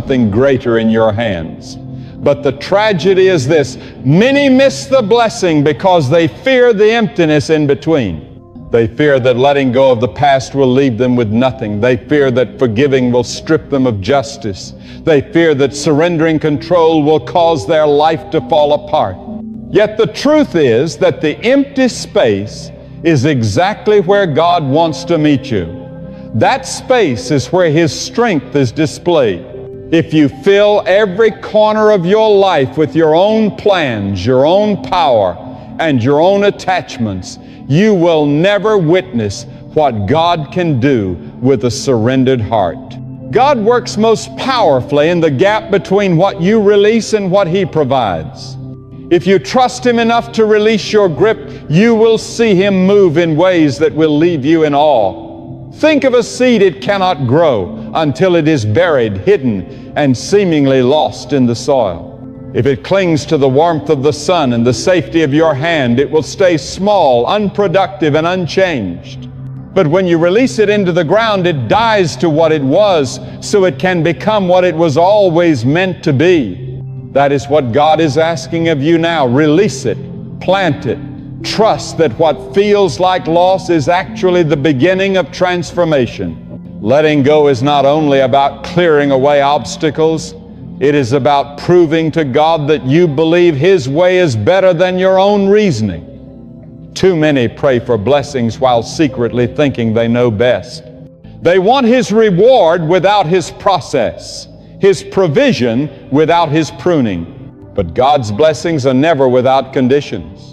something greater in your hands. But the tragedy is this: many miss the blessing because they fear the emptiness in between. They fear that letting go of the past will leave them with nothing. They fear that forgiving will strip them of justice. They fear that surrendering control will cause their life to fall apart. Yet the truth is that the empty space is exactly where God wants to meet you. That space is where His strength is displayed. If you fill every corner of your life with your own plans, your own power, and your own attachments, you will never witness what God can do with a surrendered heart. God works most powerfully in the gap between what you release and what He provides. If you trust Him enough to release your grip, you will see Him move in ways that will leave you in awe. Think of a seed it cannot grow until it is buried, hidden, and seemingly lost in the soil. If it clings to the warmth of the sun and the safety of your hand, it will stay small, unproductive, and unchanged. But when you release it into the ground, it dies to what it was, so it can become what it was always meant to be. That is what God is asking of you now. Release it, plant it. Trust that what feels like loss is actually the beginning of transformation. Letting go is not only about clearing away obstacles, it is about proving to God that you believe His way is better than your own reasoning. Too many pray for blessings while secretly thinking they know best. They want His reward without His process, His provision without His pruning. But God's blessings are never without conditions.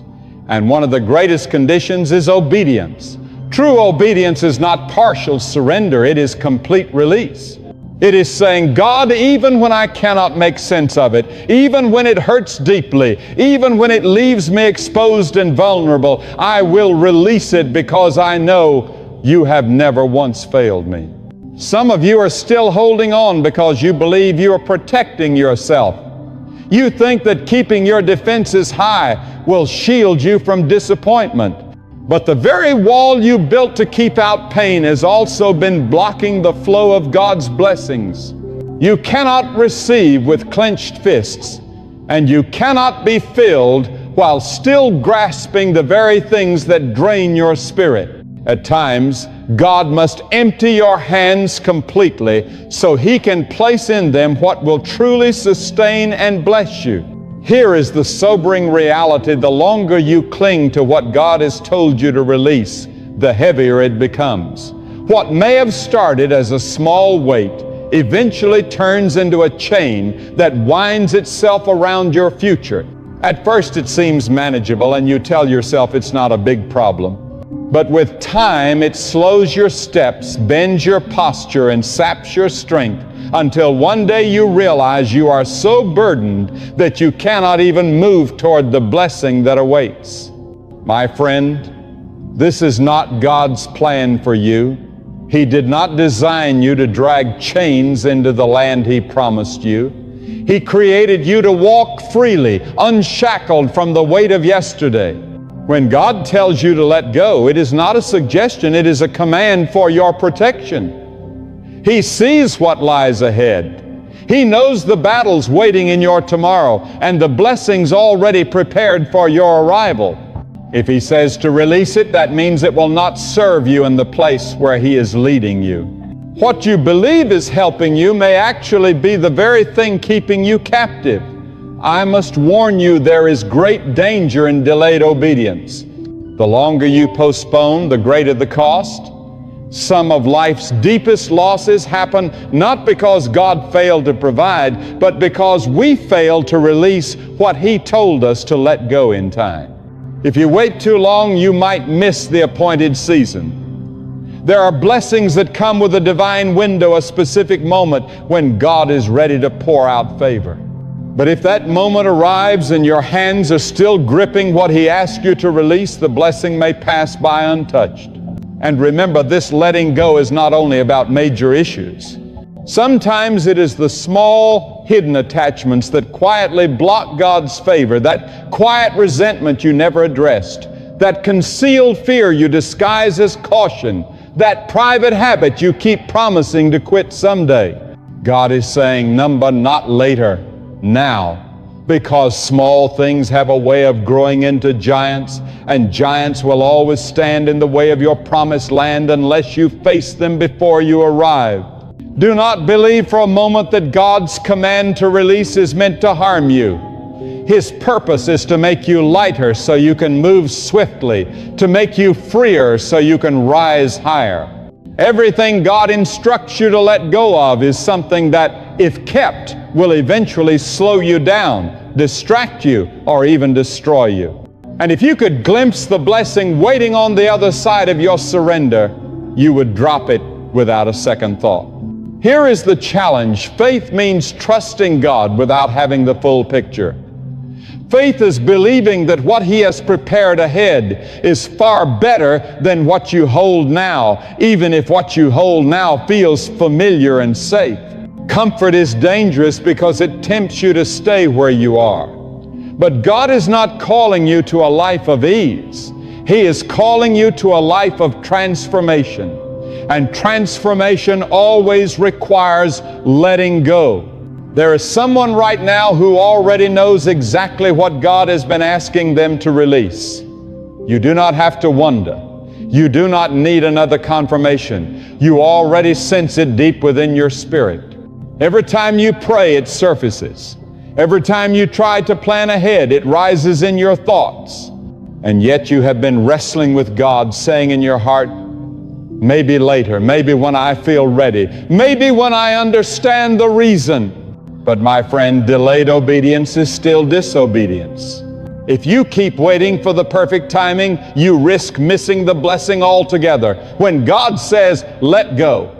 And one of the greatest conditions is obedience. True obedience is not partial surrender, it is complete release. It is saying, God, even when I cannot make sense of it, even when it hurts deeply, even when it leaves me exposed and vulnerable, I will release it because I know You have never once failed me. Some of you are still holding on because you believe you are protecting yourself. You think that keeping your defenses high will shield you from disappointment. But the very wall you built to keep out pain has also been blocking the flow of God's blessings. You cannot receive with clenched fists, and you cannot be filled while still grasping the very things that drain your spirit. At times, God must empty your hands completely so He can place in them what will truly sustain and bless you. Here is the sobering reality: the longer you cling to what God has told you to release, the heavier it becomes. What may have started as a small weight eventually turns into a chain that winds itself around your future. At first it seems manageable and you tell yourself it's not a big problem. But with time, it slows your steps, bends your posture, and saps your strength until one day you realize you are so burdened that you cannot even move toward the blessing that awaits. My friend, this is not God's plan for you. He did not design you to drag chains into the land He promised you. He created you to walk freely, unshackled from the weight of yesterday. When God tells you to let go, it is not a suggestion, it is a command for your protection. He sees what lies ahead. He knows the battles waiting in your tomorrow and the blessings already prepared for your arrival. If He says to release it, that means it will not serve you in the place where He is leading you. What you believe is helping you may actually be the very thing keeping you captive. I must warn you, there is great danger in delayed obedience. The longer you postpone, the greater the cost. Some of life's deepest losses happen not because God failed to provide, but because we failed to release what He told us to let go in time. If you wait too long, you might miss the appointed season. There are blessings that come with a divine window, a specific moment when God is ready to pour out favor. But if that moment arrives and your hands are still gripping what He asked you to release, the blessing may pass by untouched. And remember, this letting go is not only about major issues. Sometimes it is the small, hidden attachments that quietly block God's favor, that quiet resentment you never addressed, that concealed fear you disguise as caution, that private habit you keep promising to quit someday. God is saying, number not later, now. Because small things have a way of growing into giants, and giants will always stand in the way of your promised land unless you face them before you arrive. Do not believe for a moment that God's command to release is meant to harm you. His purpose is to make you lighter so you can move swiftly, to make you freer so you can rise higher. Everything God instructs you to let go of is something that, if kept, will eventually slow you down, distract you, or even destroy you. And if you could glimpse the blessing waiting on the other side of your surrender, you would drop it without a second thought. Here is the challenge. Faith means trusting God without having the full picture. Faith is believing that what He has prepared ahead is far better than what you hold now, even if what you hold now feels familiar and safe. Comfort is dangerous because it tempts you to stay where you are. But God is not calling you to a life of ease. He is calling you to a life of transformation. And transformation always requires letting go. There is someone right now who already knows exactly what God has been asking them to release. You do not have to wonder. You do not need another confirmation. You already sense it deep within your spirit. Every time you pray, it surfaces. Every time you try to plan ahead, it rises in your thoughts. And yet you have been wrestling with God, saying in your heart, maybe later, maybe when I feel ready, maybe when I understand the reason. But my friend, delayed obedience is still disobedience. If you keep waiting for the perfect timing, you risk missing the blessing altogether. When God says, let go,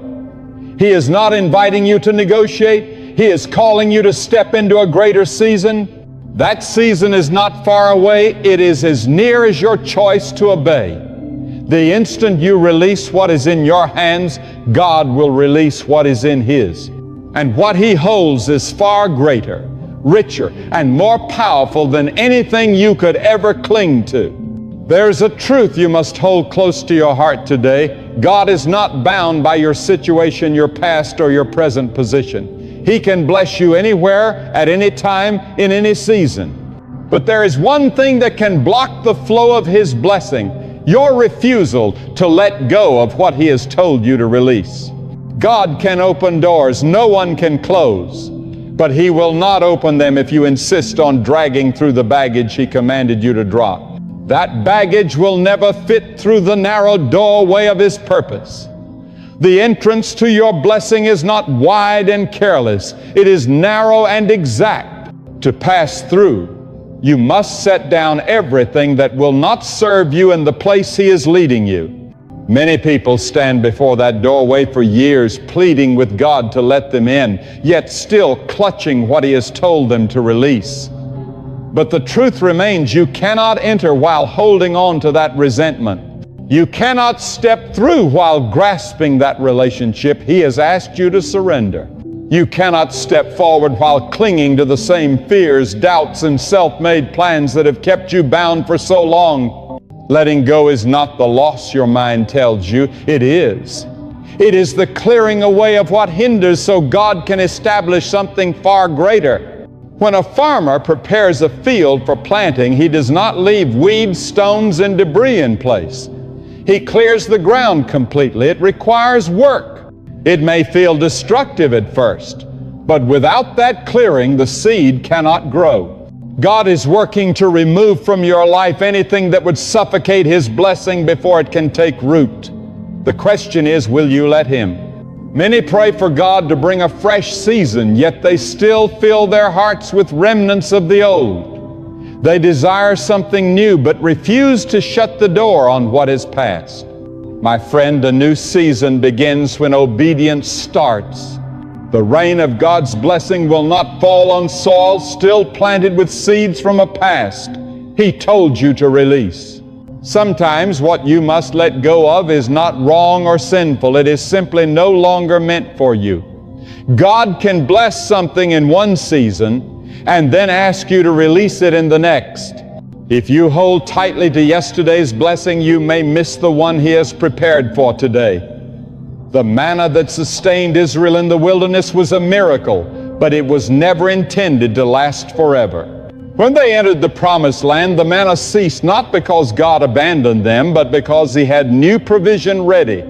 He is not inviting you to negotiate. He is calling you to step into a greater season. That season is not far away. It is as near as your choice to obey. The instant you release what is in your hands, God will release what is in His. And what He holds is far greater, richer, and more powerful than anything you could ever cling to. There's a truth you must hold close to your heart today. God is not bound by your situation, your past, or your present position. He can bless you anywhere, at any time, in any season. But there is one thing that can block the flow of His blessing: your refusal to let go of what He has told you to release. God can open doors no one can close, but He will not open them if you insist on dragging through the baggage He commanded you to drop. That baggage will never fit through the narrow doorway of His purpose. The entrance to your blessing is not wide and careless. It is narrow and exact. To pass through, you must set down everything that will not serve you in the place He is leading you. Many people stand before that doorway for years, pleading with God to let them in, yet still clutching what He has told them to release. But the truth remains, you cannot enter while holding on to that resentment. You cannot step through while grasping that relationship He has asked you to surrender. You cannot step forward while clinging to the same fears, doubts, and self-made plans that have kept you bound for so long. Letting go is not the loss your mind tells you. It is. It is the clearing away of what hinders so God can establish something far greater. When a farmer prepares a field for planting, he does not leave weeds, stones, and debris in place. He clears the ground completely. It requires work. It may feel destructive at first, but without that clearing, the seed cannot grow. God is working to remove from your life anything that would suffocate His blessing before it can take root. The question is, will you let Him? Many pray for God to bring a fresh season, yet they still fill their hearts with remnants of the old. They desire something new, but refuse to shut the door on what is past. My friend, a new season begins when obedience starts. The rain of God's blessing will not fall on soil still planted with seeds from a past He told you to release. Sometimes what you must let go of is not wrong or sinful. It is simply no longer meant for you. God can bless something in one season and then ask you to release it in the next. If you hold tightly to yesterday's blessing, you may miss the one He has prepared for today. The manna that sustained Israel in the wilderness was a miracle, but it was never intended to last forever. When they entered the promised land, the manna ceased not because God abandoned them, but because He had new provision ready.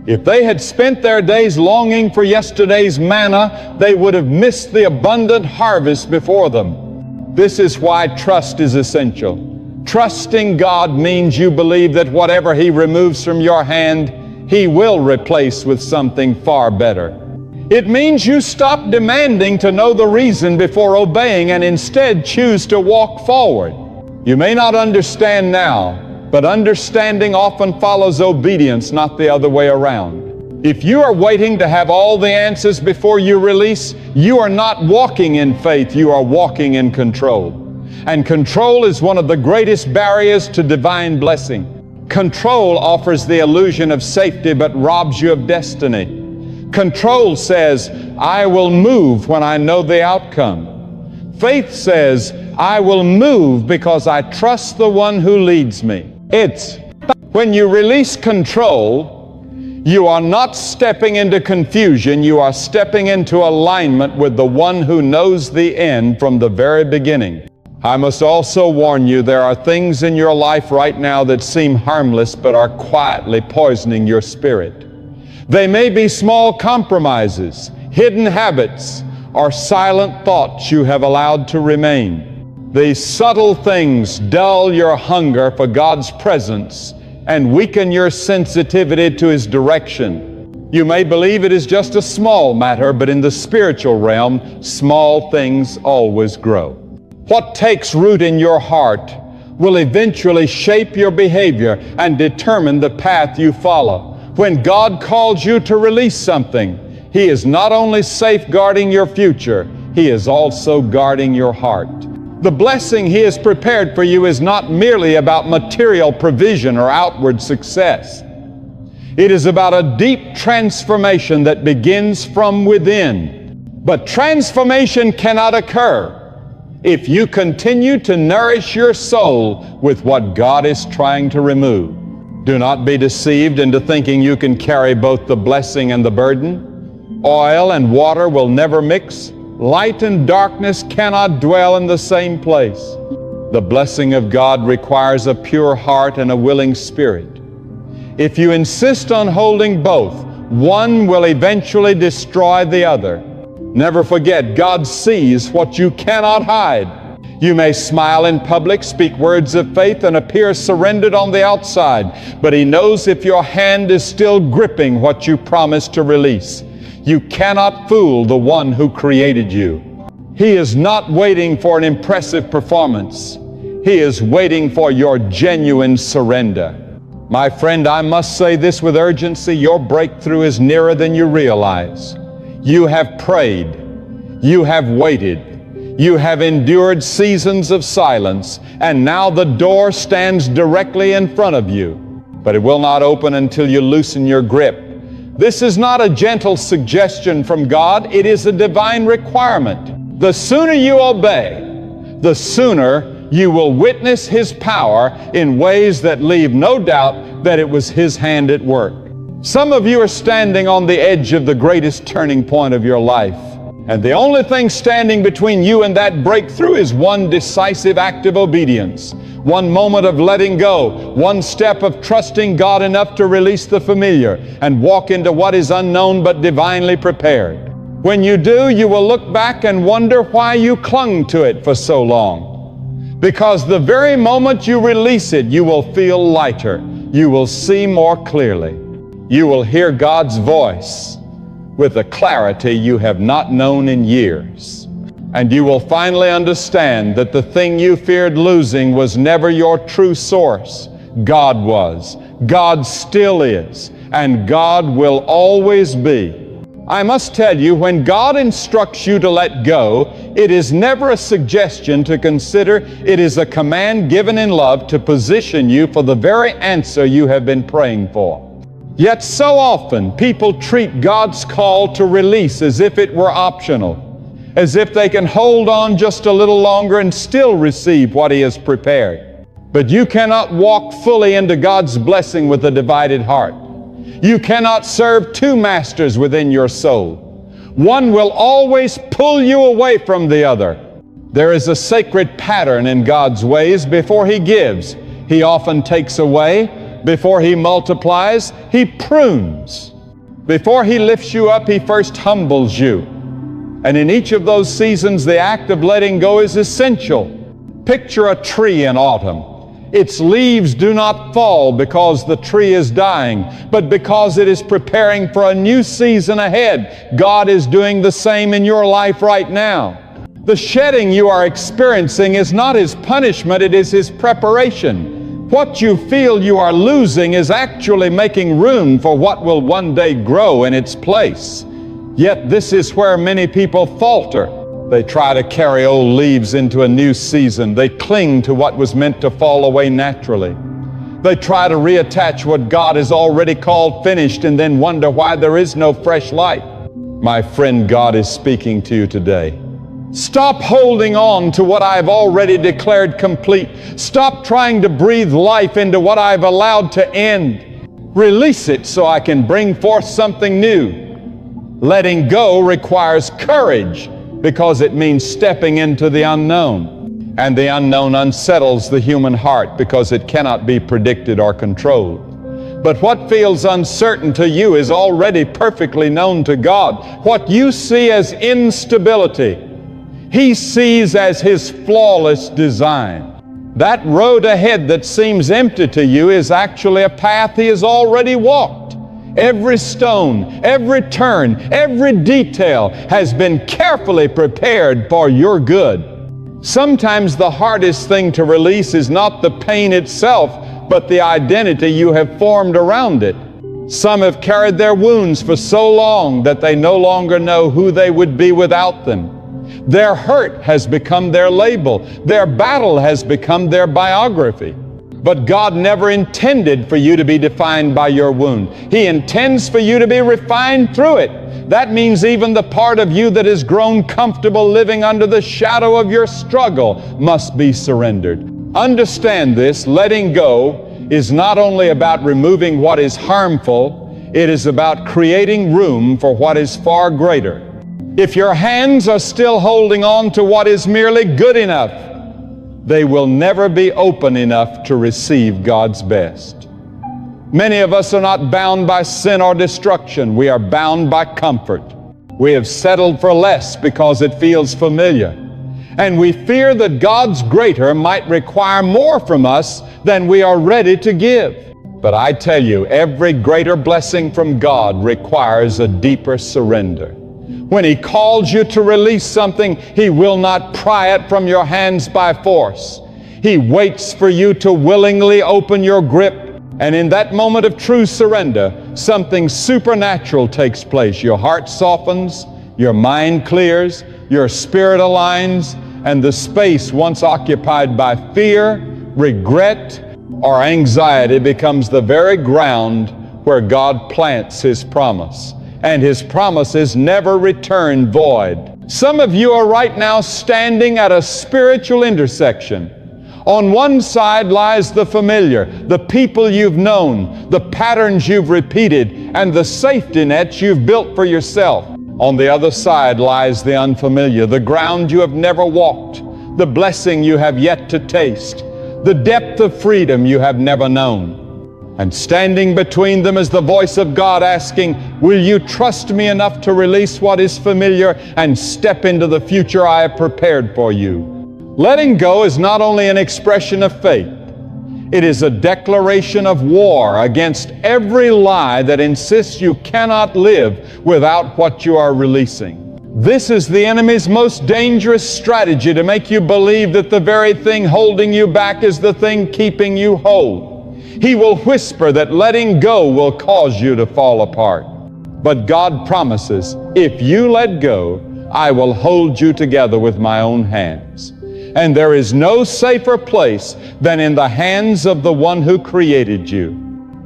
If they had spent their days longing for yesterday's manna, they would have missed the abundant harvest before them. This is why trust is essential. Trusting God means you believe that whatever He removes from your hand, He will replace with something far better. It means you stop demanding to know the reason before obeying and instead choose to walk forward. You may not understand now, but understanding often follows obedience, not the other way around. If you are waiting to have all the answers before you release, you are not walking in faith, you are walking in control. And control is one of the greatest barriers to divine blessing. Control offers the illusion of safety but robs you of destiny. Control says, I will move when I know the outcome. Faith says, I will move because I trust the one who leads me. When you release control, you are not stepping into confusion, you are stepping into alignment with the one who knows the end from the very beginning. I must also warn you, there are things in your life right now that seem harmless but are quietly poisoning your spirit. They may be small compromises, hidden habits, or silent thoughts you have allowed to remain. These subtle things dull your hunger for God's presence and weaken your sensitivity to His direction. You may believe it is just a small matter, but in the spiritual realm, small things always grow. What takes root in your heart will eventually shape your behavior and determine the path you follow. When God calls you to release something, He is not only safeguarding your future, He is also guarding your heart. The blessing He has prepared for you is not merely about material provision or outward success. It is about a deep transformation that begins from within. But transformation cannot occur if you continue to nourish your soul with what God is trying to remove. Do not be deceived into thinking you can carry both the blessing and the burden. Oil and water will never mix. Light and darkness cannot dwell in the same place. The blessing of God requires a pure heart and a willing spirit. If you insist on holding both, one will eventually destroy the other. Never forget, God sees what you cannot hide. You may smile in public, speak words of faith, and appear surrendered on the outside, but He knows if your hand is still gripping what you promised to release. You cannot fool the one who created you. He is not waiting for an impressive performance. He is waiting for your genuine surrender. My friend, I must say this with urgency. Your breakthrough is nearer than you realize. You have prayed. You have waited. You have endured seasons of silence, and now the door stands directly in front of you. But it will not open until you loosen your grip. This is not a gentle suggestion from God, it is a divine requirement. The sooner you obey, the sooner you will witness His power in ways that leave no doubt that it was His hand at work. Some of you are standing on the edge of the greatest turning point of your life, and the only thing standing between you and that breakthrough is one decisive act of obedience. One moment of letting go, one step of trusting God enough to release the familiar and walk into what is unknown but divinely prepared. When you do, you will look back and wonder why you clung to it for so long. Because the very moment you release it, you will feel lighter. You will see more clearly. You will hear God's voice with a clarity you have not known in years. And you will finally understand that the thing you feared losing was never your true source. God was, God still is, and God will always be. I must tell you, when God instructs you to let go, it is never a suggestion to consider. It is a command given in love to position you for the very answer you have been praying for. Yet so often people treat God's call to release as if it were optional, as if they can hold on just a little longer and still receive what He has prepared. But you cannot walk fully into God's blessing with a divided heart. You cannot serve two masters within your soul. One will always pull you away from the other. There is a sacred pattern in God's ways. Before He gives, He often takes away. Before He multiplies, He prunes. Before He lifts you up, He first humbles you. And in each of those seasons, the act of letting go is essential. Picture a tree in autumn. Its leaves do not fall because the tree is dying, but because it is preparing for a new season ahead. God is doing the same in your life right now. The shedding you are experiencing is not His punishment, it is His preparation. What you feel you are losing is actually making room for what will one day grow in its place. Yet this is where many people falter. They try to carry old leaves into a new season. They cling to what was meant to fall away naturally. They try to reattach what God has already called finished and then wonder why there is no fresh light. My friend, God is speaking to you today. Stop holding on to what I've already declared complete. Stop trying to breathe life into what I've allowed to end. Release it so I can bring forth something new. Letting go requires courage because it means stepping into the unknown. And the unknown unsettles the human heart because it cannot be predicted or controlled. But what feels uncertain to you is already perfectly known to God. What you see as instability, He sees as His flawless design. That road ahead that seems empty to you is actually a path He has already walked. Every stone, every turn, every detail has been carefully prepared for your good. Sometimes the hardest thing to release is not the pain itself, but the identity you have formed around it. Some have carried their wounds for so long that they no longer know who they would be without them. Their hurt has become their label. Their battle has become their biography. But God never intended for you to be defined by your wound. He intends for you to be refined through it. That means even the part of you that has grown comfortable living under the shadow of your struggle must be surrendered. Understand this, letting go is not only about removing what is harmful, it is about creating room for what is far greater. If your hands are still holding on to what is merely good enough, they will never be open enough to receive God's best. Many of us are not bound by sin or destruction. We are bound by comfort. We have settled for less because it feels familiar. And we fear that God's greater might require more from us than we are ready to give. But I tell you, every greater blessing from God requires a deeper surrender. When He calls you to release something, He will not pry it from your hands by force. He waits for you to willingly open your grip, and in that moment of true surrender, something supernatural takes place. Your heart softens, your mind clears, your spirit aligns, and the space once occupied by fear, regret, or anxiety becomes the very ground where God plants His promise. And His promises never return void. Some of you are right now standing at a spiritual intersection. On one side lies the familiar, the people you've known, the patterns you've repeated, and the safety nets you've built for yourself. On the other side lies the unfamiliar, the ground you have never walked, the blessing you have yet to taste, the depth of freedom you have never known. And standing between them is the voice of God asking, will you trust me enough to release what is familiar and step into the future I have prepared for you? Letting go is not only an expression of faith, it is a declaration of war against every lie that insists you cannot live without what you are releasing. This is the enemy's most dangerous strategy, to make you believe that the very thing holding you back is the thing keeping you whole. He will whisper that letting go will cause you to fall apart. But God promises, if you let go, I will hold you together with my own hands. And there is no safer place than in the hands of the one who created you.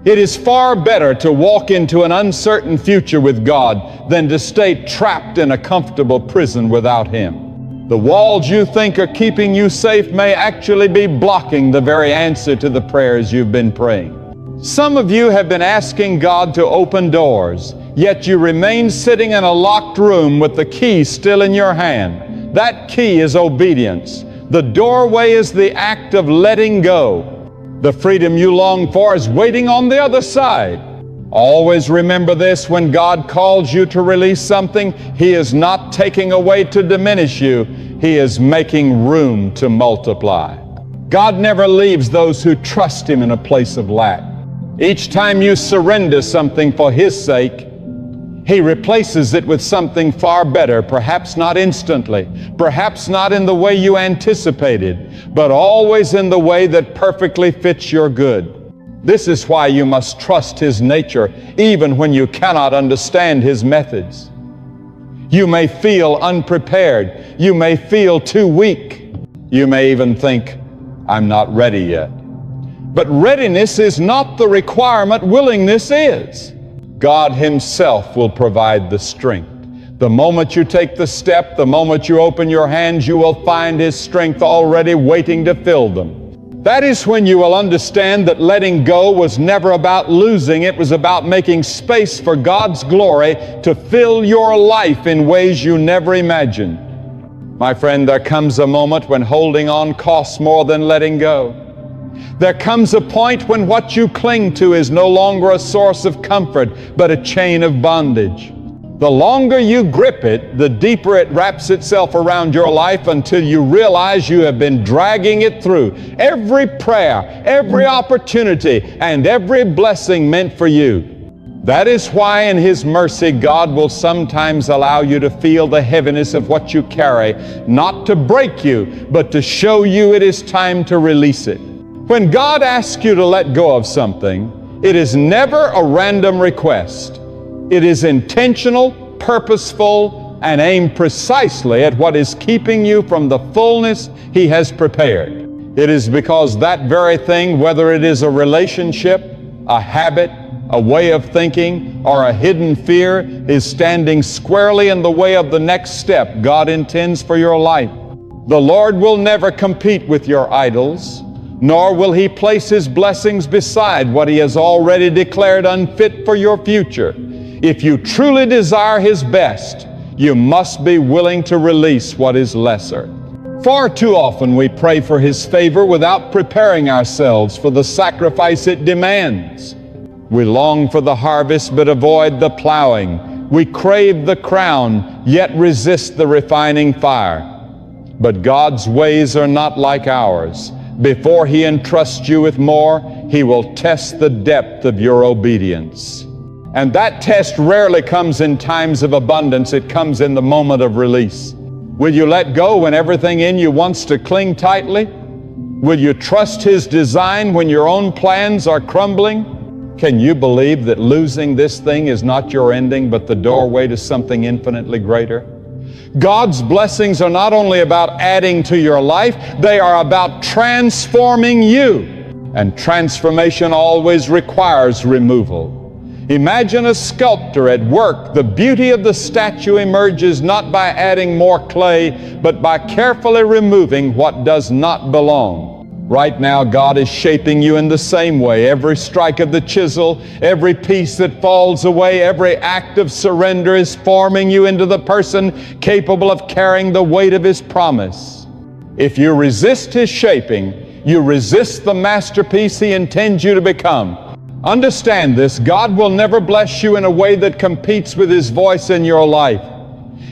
It is far better to walk into an uncertain future with God than to stay trapped in a comfortable prison without Him. The walls you think are keeping you safe may actually be blocking the very answer to the prayers you've been praying. Some of you have been asking God to open doors, yet you remain sitting in a locked room with the key still in your hand. That key is obedience. The doorway is the act of letting go. The freedom you long for is waiting on the other side. Always remember this: when God calls you to release something, He is not taking away to diminish you. He is making room to multiply. God never leaves those who trust Him in a place of lack. Each time you surrender something for His sake, He replaces it with something far better, perhaps not instantly, perhaps not in the way you anticipated, but always in the way that perfectly fits your good. This is why you must trust His nature, even when you cannot understand His methods. You may feel unprepared. You may feel too weak. You may even think, I'm not ready yet. But readiness is not the requirement, willingness is. God Himself will provide the strength. The moment you take the step, the moment you open your hands, you will find His strength already waiting to fill them. That is when you will understand that letting go was never about losing. It was about making space for God's glory to fill your life in ways you never imagined. My friend, there comes a moment when holding on costs more than letting go. There comes a point when what you cling to is no longer a source of comfort, but a chain of bondage. The longer you grip it, the deeper it wraps itself around your life until you realize you have been dragging it through. Every prayer, every opportunity, and every blessing meant for you. That is why in His mercy, God will sometimes allow you to feel the heaviness of what you carry, not to break you, but to show you it is time to release it. When God asks you to let go of something, it is never a random request. It is intentional, purposeful, and aimed precisely at what is keeping you from the fullness He has prepared. It is because that very thing, whether it is a relationship, a habit, a way of thinking, or a hidden fear, is standing squarely in the way of the next step God intends for your life. The Lord will never compete with your idols, nor will He place His blessings beside what He has already declared unfit for your future. If you truly desire His best, you must be willing to release what is lesser. Far too often we pray for His favor without preparing ourselves for the sacrifice it demands. We long for the harvest but avoid the plowing. We crave the crown, yet resist the refining fire. But God's ways are not like ours. Before He entrusts you with more, He will test the depth of your obedience. And that test rarely comes in times of abundance. It comes in the moment of release. Will you let go when everything in you wants to cling tightly? Will you trust His design when your own plans are crumbling? Can you believe that losing this thing is not your ending, but the doorway to something infinitely greater? God's blessings are not only about adding to your life, they are about transforming you. And transformation always requires removal. Imagine a sculptor at work. The beauty of the statue emerges not by adding more clay, but by carefully removing what does not belong. Right now, God is shaping you in the same way. Every strike of the chisel, every piece that falls away, every act of surrender is forming you into the person capable of carrying the weight of His promise. If you resist His shaping, you resist the masterpiece He intends you to become. Understand this: God will never bless you in a way that competes with His voice in your life.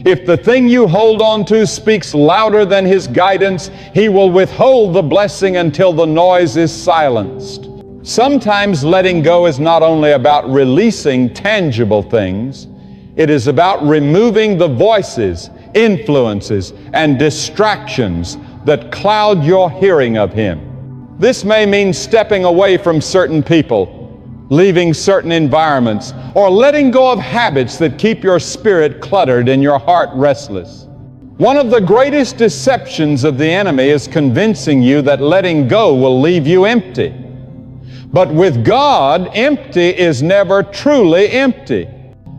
If the thing you hold on to speaks louder than His guidance, He will withhold the blessing until the noise is silenced. Sometimes letting go is not only about releasing tangible things, it is about removing the voices, influences, and distractions that cloud your hearing of Him. This may mean stepping away from certain people, leaving certain environments, or letting go of habits that keep your spirit cluttered and your heart restless. One of the greatest deceptions of the enemy is convincing you that letting go will leave you empty. But with God, empty is never truly empty.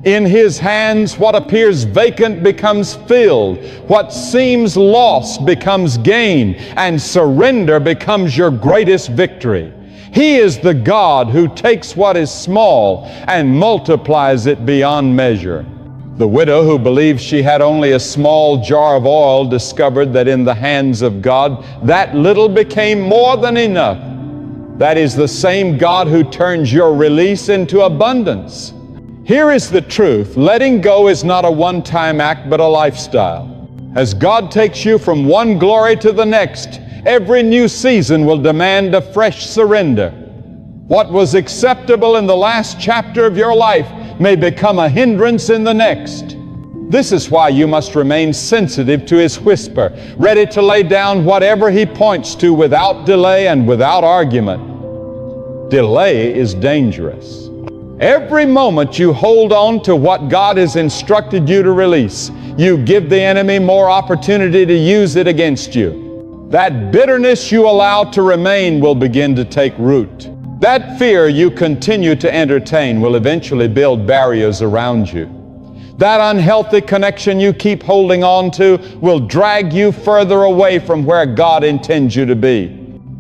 In His hands, what appears vacant becomes filled. What seems lost becomes gain, and surrender becomes your greatest victory. He is the God who takes what is small and multiplies it beyond measure. The widow who believed she had only a small jar of oil discovered that in the hands of God, that little became more than enough. That is the same God who turns your release into abundance. Here is the truth. Letting go is not a one-time act, but a lifestyle. As God takes you from one glory to the next, every new season will demand a fresh surrender. What was acceptable in the last chapter of your life may become a hindrance in the next. This is why you must remain sensitive to His whisper, ready to lay down whatever He points to without delay and without argument. Delay is dangerous. Every moment you hold on to what God has instructed you to release, you give the enemy more opportunity to use it against you. That bitterness you allow to remain will begin to take root. That fear you continue to entertain will eventually build barriers around you. That unhealthy connection you keep holding on to will drag you further away from where God intends you to be.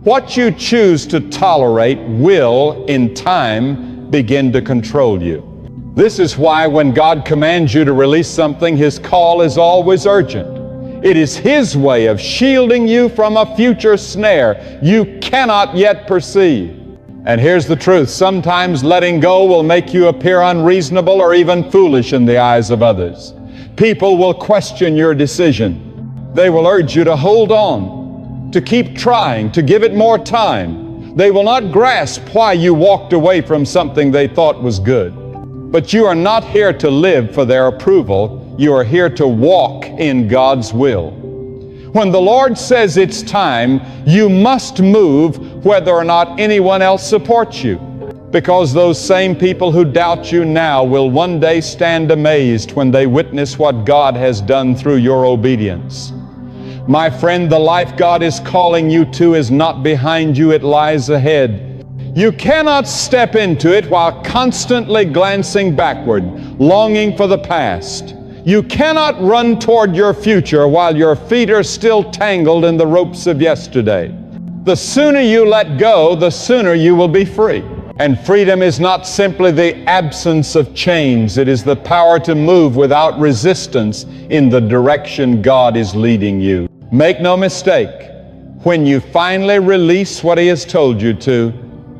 What you choose to tolerate will, in time, begin to control you. This is why when God commands you to release something, His call is always urgent. It is His way of shielding you from a future snare you cannot yet perceive. And here's the truth. Sometimes letting go will make you appear unreasonable or even foolish in the eyes of others. People will question your decision. They will urge you to hold on, to keep trying, to give it more time. They will not grasp why you walked away from something they thought was good. But you are not here to live for their approval. You are here to walk in God's will. When the Lord says it's time, you must move whether or not anyone else supports you. Because those same people who doubt you now will one day stand amazed when they witness what God has done through your obedience. My friend, the life God is calling you to is not behind you, it lies ahead. You cannot step into it while constantly glancing backward, longing for the past. You cannot run toward your future while your feet are still tangled in the ropes of yesterday. The sooner you let go, the sooner you will be free. And freedom is not simply the absence of chains. It is the power to move without resistance in the direction God is leading you. Make no mistake, when you finally release what He has told you to,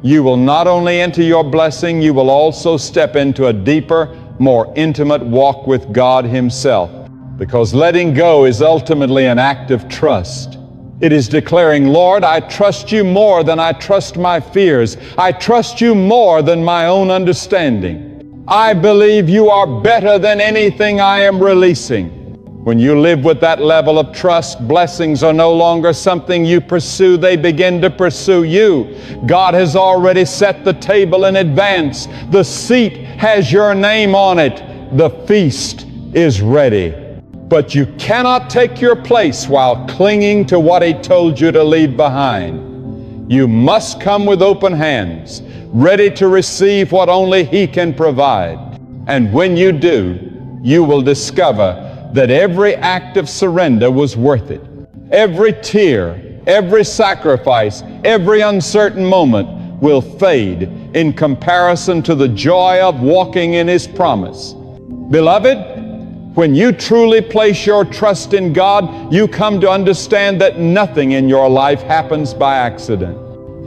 you will not only enter your blessing, you will also step into a deeper, more intimate walk with God Himself. Because letting go is ultimately an act of trust. It is declaring, Lord, I trust You more than I trust my fears. I trust You more than my own understanding. I believe You are better than anything I am releasing. When you live with that level of trust, blessings are no longer something you pursue, they begin to pursue you. God has already set the table in advance. The seat has your name on it. The feast is ready. But you cannot take your place while clinging to what He told you to leave behind. You must come with open hands, ready to receive what only He can provide. And when you do, you will discover that every act of surrender was worth it. Every tear, every sacrifice, every uncertain moment will fade in comparison to the joy of walking in His promise. Beloved, when you truly place your trust in God, you come to understand that nothing in your life happens by accident.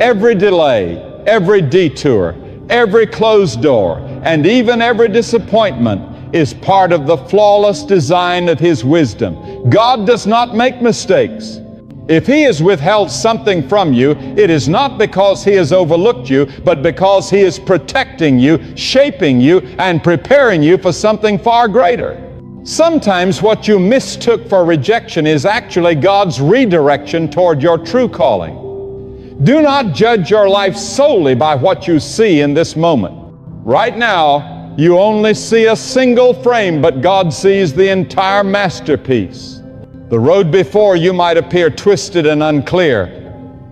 Every delay, every detour, every closed door, and even every disappointment is part of the flawless design of His wisdom. God does not make mistakes. If He has withheld something from you, it is not because He has overlooked you, but because He is protecting you, shaping you, and preparing you for something far greater. Sometimes what you mistook for rejection is actually God's redirection toward your true calling. Do not judge your life solely by what you see in this moment. Right now, you only see a single frame, but God sees the entire masterpiece. The road before you might appear twisted and unclear,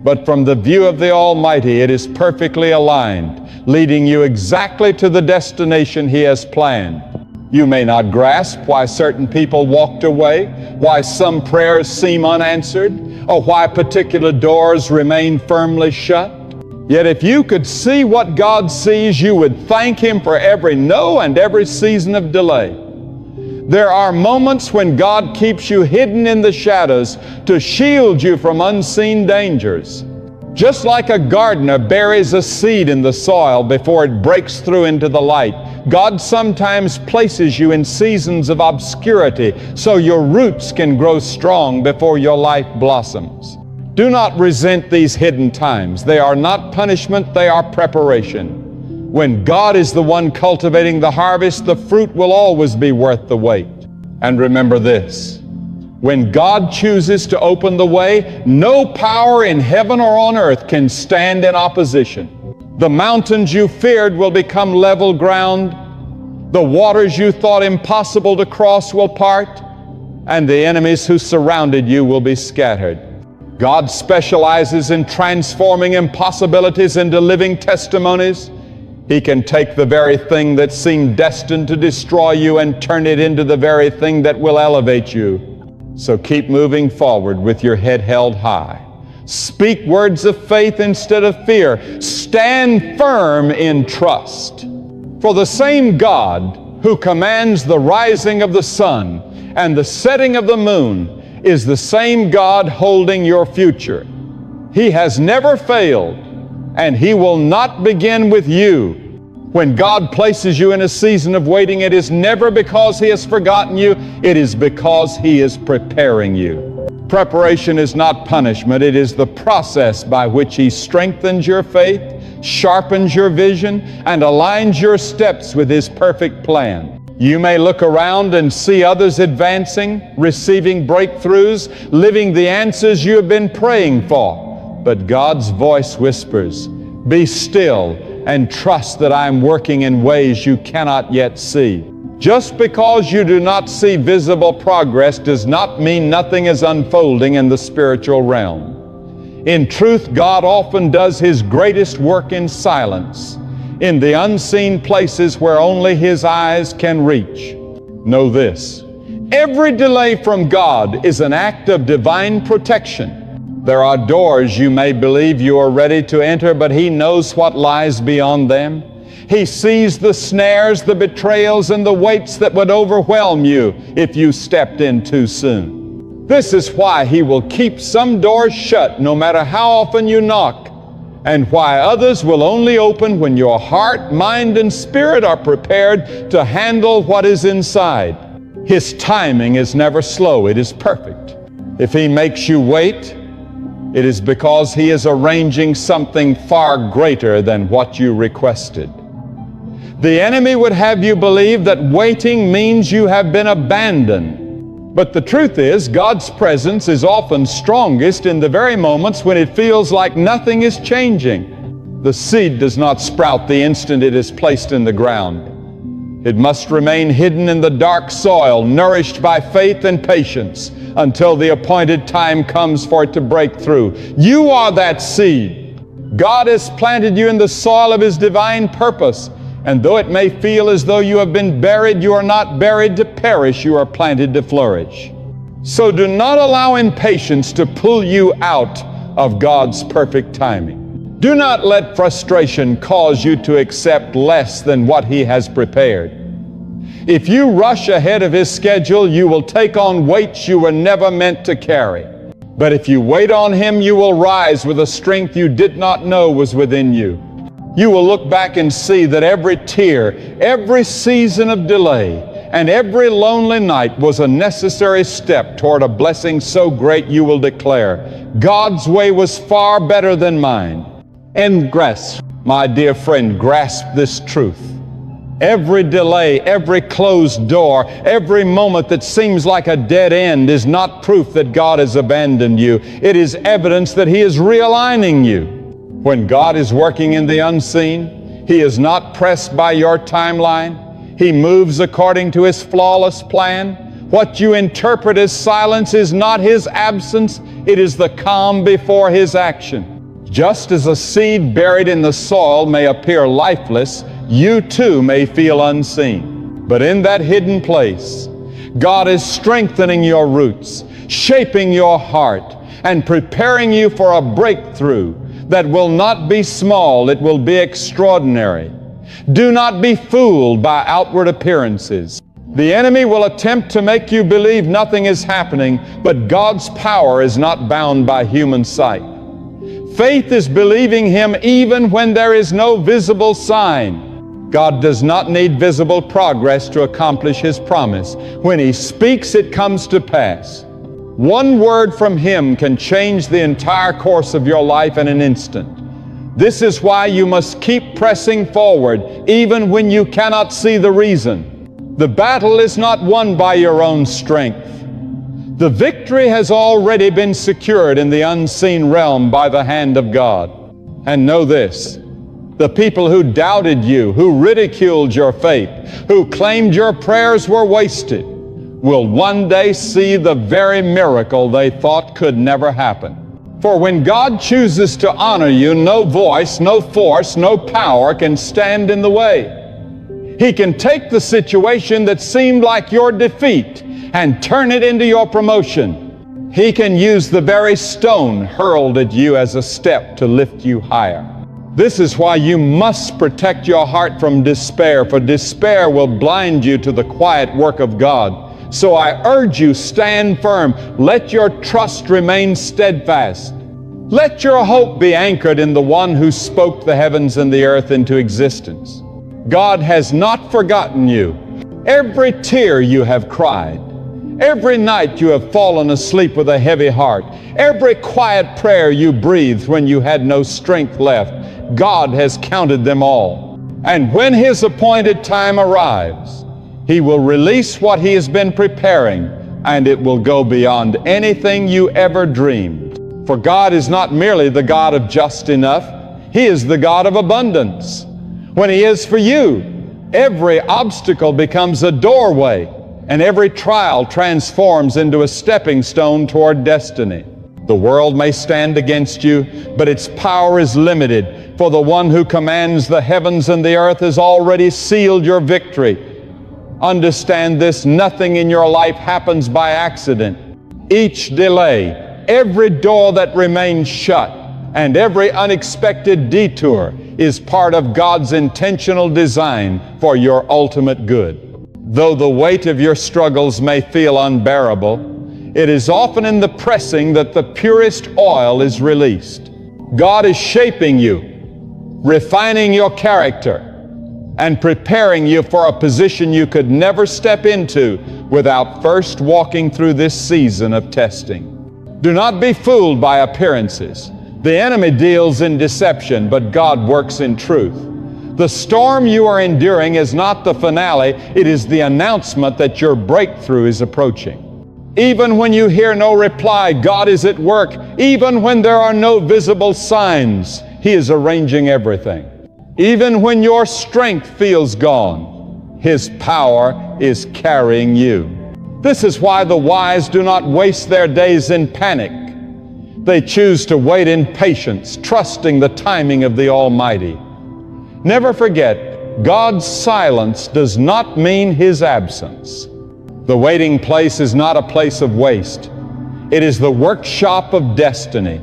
but from the view of the Almighty, it is perfectly aligned, leading you exactly to the destination He has planned. You may not grasp why certain people walked away, why some prayers seem unanswered, or why particular doors remain firmly shut. Yet if you could see what God sees, you would thank Him for every no and every season of delay. There are moments when God keeps you hidden in the shadows to shield you from unseen dangers. Just like a gardener buries a seed in the soil before it breaks through into the light, God sometimes places you in seasons of obscurity so your roots can grow strong before your life blossoms. Do not resent these hidden times. They are not punishment, they are preparation. When God is the one cultivating the harvest, the fruit will always be worth the wait. And remember this, when God chooses to open the way, no power in heaven or on earth can stand in opposition. The mountains you feared will become level ground. The waters you thought impossible to cross will part, and the enemies who surrounded you will be scattered. God specializes in transforming impossibilities into living testimonies. He can take the very thing that seemed destined to destroy you and turn it into the very thing that will elevate you. So keep moving forward with your head held high. Speak words of faith instead of fear. Stand firm in trust. For the same God who commands the rising of the sun and the setting of the moon is the same God holding your future. He has never failed, and He will not begin with you. When God places you in a season of waiting, it is never because He has forgotten you. It is because He is preparing you. Preparation is not punishment. It is the process by which He strengthens your faith, sharpens your vision, and aligns your steps with His perfect plan. You may look around and see others advancing, receiving breakthroughs, living the answers you have been praying for. But God's voice whispers, "Be still and trust that I am working in ways you cannot yet see." Just because you do not see visible progress does not mean nothing is unfolding in the spiritual realm. In truth, God often does His greatest work in silence, in the unseen places where only His eyes can reach. Know this, every delay from God is an act of divine protection. There are doors you may believe you are ready to enter, but He knows what lies beyond them. He sees the snares, the betrayals, and the weights that would overwhelm you if you stepped in too soon. This is why He will keep some doors shut no matter how often you knock, and why others will only open when your heart, mind, and spirit are prepared to handle what is inside. His timing is never slow, it is perfect. If He makes you wait, it is because He is arranging something far greater than what you requested. The enemy would have you believe that waiting means you have been abandoned. But the truth is, God's presence is often strongest in the very moments when it feels like nothing is changing. The seed does not sprout the instant it is placed in the ground. It must remain hidden in the dark soil, nourished by faith and patience, until the appointed time comes for it to break through. You are that seed. God has planted you in the soil of His divine purpose. And though it may feel as though you have been buried, you are not buried to perish, you are planted to flourish. So do not allow impatience to pull you out of God's perfect timing. Do not let frustration cause you to accept less than what He has prepared. If you rush ahead of His schedule, you will take on weights you were never meant to carry. But if you wait on Him, you will rise with a strength you did not know was within you. You will look back and see that every tear, every season of delay, and every lonely night was a necessary step toward a blessing so great you will declare, God's way was far better than mine. And grasp, my dear friend, grasp this truth. Every delay, every closed door, every moment that seems like a dead end is not proof that God has abandoned you. It is evidence that He is realigning you. When God is working in the unseen, He is not pressed by your timeline. He moves according to His flawless plan. What you interpret as silence is not His absence, it is the calm before His action. Just as a seed buried in the soil may appear lifeless, you too may feel unseen. But in that hidden place, God is strengthening your roots, shaping your heart, and preparing you for a breakthrough that will not be small, it will be extraordinary. Do not be fooled by outward appearances. The enemy will attempt to make you believe nothing is happening, but God's power is not bound by human sight. Faith is believing Him even when there is no visible sign. God does not need visible progress to accomplish His promise. When He speaks, it comes to pass. One word from Him can change the entire course of your life in an instant. This is why you must keep pressing forward, even when you cannot see the reason. The battle is not won by your own strength. The victory has already been secured in the unseen realm by the hand of God. And know this, the people who doubted you, who ridiculed your faith, who claimed your prayers were wasted, will one day see the very miracle they thought could never happen. For when God chooses to honor you, no voice, no force, no power can stand in the way. He can take the situation that seemed like your defeat and turn it into your promotion. He can use the very stone hurled at you as a step to lift you higher. This is why you must protect your heart from despair, for despair will blind you to the quiet work of God. So I urge you, stand firm. Let your trust remain steadfast. Let your hope be anchored in the one who spoke the heavens and the earth into existence. God has not forgotten you. Every tear you have cried, every night you have fallen asleep with a heavy heart, every quiet prayer you breathed when you had no strength left, God has counted them all. And when His appointed time arrives, He will release what He has been preparing, and it will go beyond anything you ever dreamed. For God is not merely the God of just enough, He is the God of abundance. When He is for you, every obstacle becomes a doorway, and every trial transforms into a stepping stone toward destiny. The world may stand against you, but its power is limited, for the one who commands the heavens and the earth has already sealed your victory. Understand this, nothing in your life happens by accident. Each delay, every door that remains shut, and every unexpected detour is part of God's intentional design for your ultimate good. Though the weight of your struggles may feel unbearable, it is often in the pressing that the purest oil is released. God is shaping you, refining your character, and preparing you for a position you could never step into without first walking through this season of testing. Do not be fooled by appearances. The enemy deals in deception, but God works in truth. The storm you are enduring is not the finale, it is the announcement that your breakthrough is approaching. Even when you hear no reply, God is at work. Even when there are no visible signs, He is arranging everything. Even when your strength feels gone, His power is carrying you. This is why the wise do not waste their days in panic. They choose to wait in patience, trusting the timing of the Almighty. Never forget, God's silence does not mean His absence. The waiting place is not a place of waste. It is the workshop of destiny.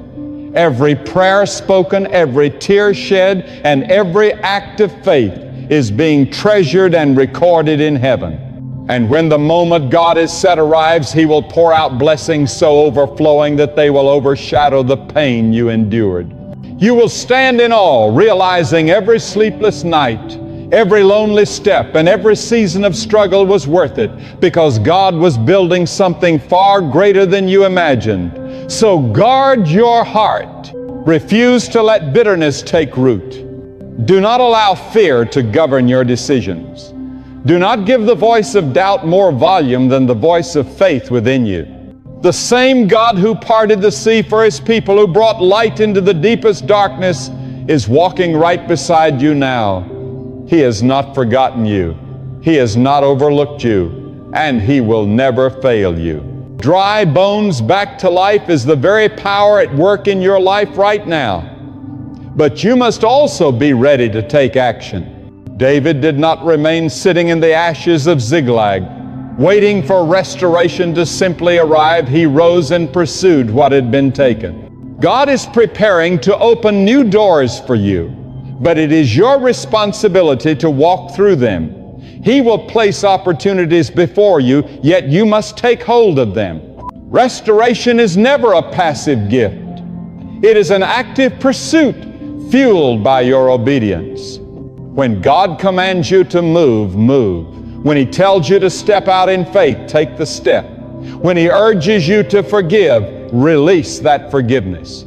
Every prayer spoken, every tear shed, and every act of faith is being treasured and recorded in heaven. And when the moment God has set arrives, He will pour out blessings so overflowing that they will overshadow the pain you endured. You will stand in awe, realizing every sleepless night, every lonely step, and every season of struggle was worth it, because God was building something far greater than you imagined. So guard your heart. Refuse to let bitterness take root. Do not allow fear to govern your decisions. Do not give the voice of doubt more volume than the voice of faith within you. The same God who parted the sea for His people, who brought light into the deepest darkness, is walking right beside you now. He has not forgotten you. He has not overlooked you, and He will never fail you. Dry bones back to life is the very power at work in your life right now. But you must also be ready to take action. David did not remain sitting in the ashes of Ziklag, waiting for restoration to simply arrive. He rose and pursued what had been taken. God is preparing to open new doors for you, but it is your responsibility to walk through them. He will place opportunities before you, yet you must take hold of them. Restoration is never a passive gift. It is an active pursuit fueled by your obedience. When God commands you to move, move. When He tells you to step out in faith, take the step. When He urges you to forgive, release that forgiveness.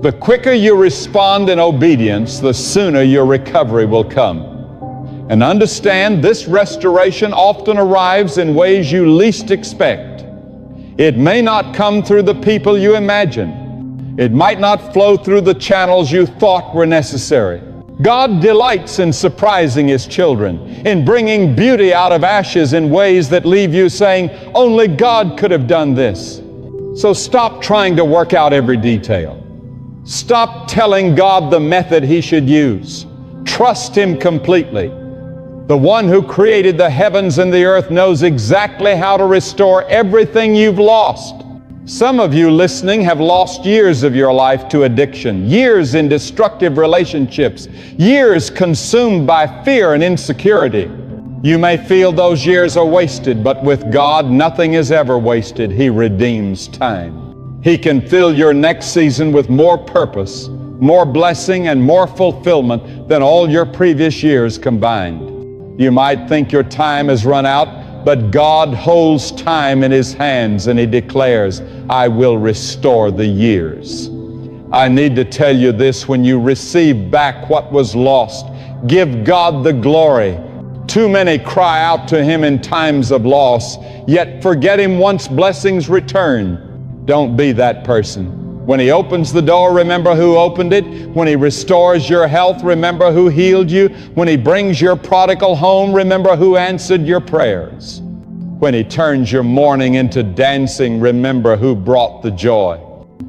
The quicker you respond in obedience, the sooner your recovery will come. And understand, this restoration often arrives in ways you least expect. It may not come through the people you imagine. It might not flow through the channels you thought were necessary. God delights in surprising His children, in bringing beauty out of ashes in ways that leave you saying, only God could have done this. So stop trying to work out every detail. Stop telling God the method He should use. Trust Him completely. The one who created the heavens and the earth knows exactly how to restore everything you've lost. Some of you listening have lost years of your life to addiction, years in destructive relationships, years consumed by fear and insecurity. You may feel those years are wasted, but with God, nothing is ever wasted. He redeems time. He can fill your next season with more purpose, more blessing, and more fulfillment than all your previous years combined. You might think your time has run out, but God holds time in His hands, and He declares, I will restore the years. I need to tell you this: when you receive back what was lost, give God the glory. Too many cry out to Him in times of loss, yet forget Him once blessings return. Don't be that person. When He opens the door, remember who opened it. When He restores your health, remember who healed you. When He brings your prodigal home, remember who answered your prayers. When He turns your mourning into dancing, remember who brought the joy.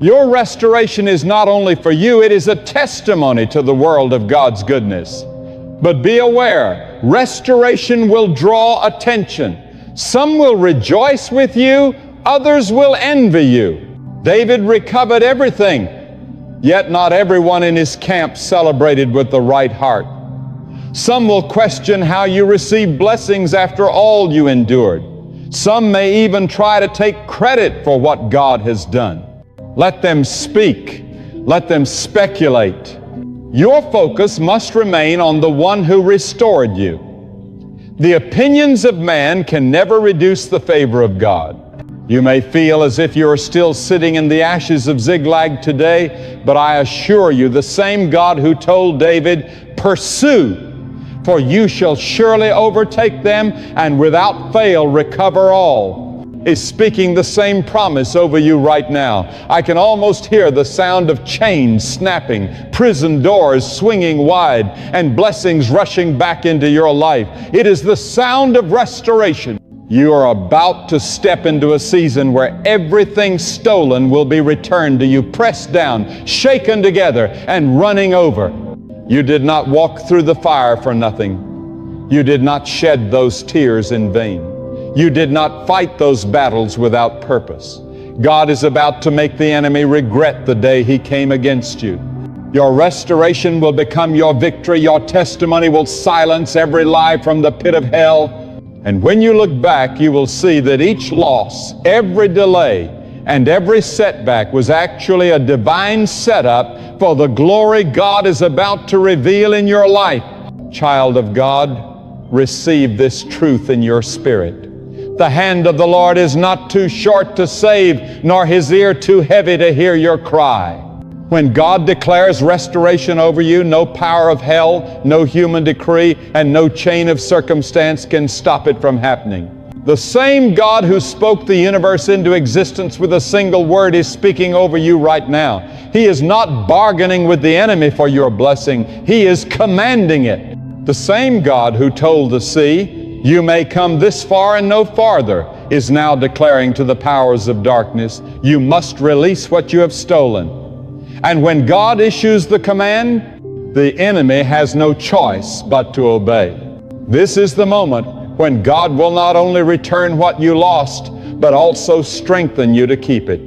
Your restoration is not only for you, it is a testimony to the world of God's goodness. But be aware, restoration will draw attention. Some will rejoice with you, others will envy you. David recovered everything, yet not everyone in his camp celebrated with the right heart. Some will question how you received blessings after all you endured. Some may even try to take credit for what God has done. Let them speak. Let them speculate. Your focus must remain on the one who restored you. The opinions of man can never reduce the favor of God. You may feel as if you are still sitting in the ashes of Ziklag today, but I assure you, the same God who told David, pursue, for you shall surely overtake them and without fail recover all, is speaking the same promise over you right now. I can almost hear the sound of chains snapping, prison doors swinging wide, and blessings rushing back into your life. It is the sound of restoration. You are about to step into a season where everything stolen will be returned to you, pressed down, shaken together, and running over. You did not walk through the fire for nothing. You did not shed those tears in vain. You did not fight those battles without purpose. God is about to make the enemy regret the day he came against you. Your restoration will become your victory. Your testimony will silence every lie from the pit of hell. And when you look back, you will see that each loss, every delay, and every setback was actually a divine setup for the glory God is about to reveal in your life. Child of God, receive this truth in your spirit. The hand of the Lord is not too short to save, nor His ear too heavy to hear your cry. When God declares restoration over you, no power of hell, no human decree, and no chain of circumstance can stop it from happening. The same God who spoke the universe into existence with a single word is speaking over you right now. He is not bargaining with the enemy for your blessing. He is commanding it. The same God who told the sea, you may come this far and no farther, is now declaring to the powers of darkness, you must release what you have stolen. And when God issues the command, the enemy has no choice but to obey. This is the moment when God will not only return what you lost, but also strengthen you to keep it.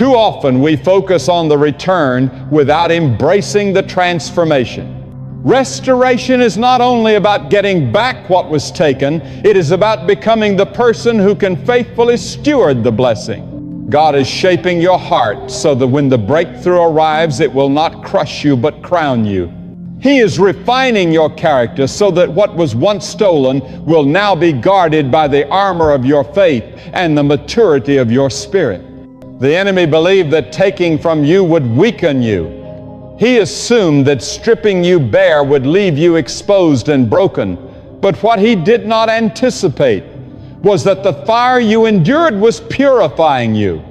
Too often we focus on the return without embracing the transformation. Restoration is not only about getting back what was taken, it is about becoming the person who can faithfully steward the blessing. God is shaping your heart so that when the breakthrough arrives, it will not crush you but crown you. He is refining your character so that what was once stolen will now be guarded by the armor of your faith and the maturity of your spirit. The enemy believed that taking from you would weaken you. He assumed that stripping you bare would leave you exposed and broken. But what he did not anticipate was that the fire you endured was purifying you.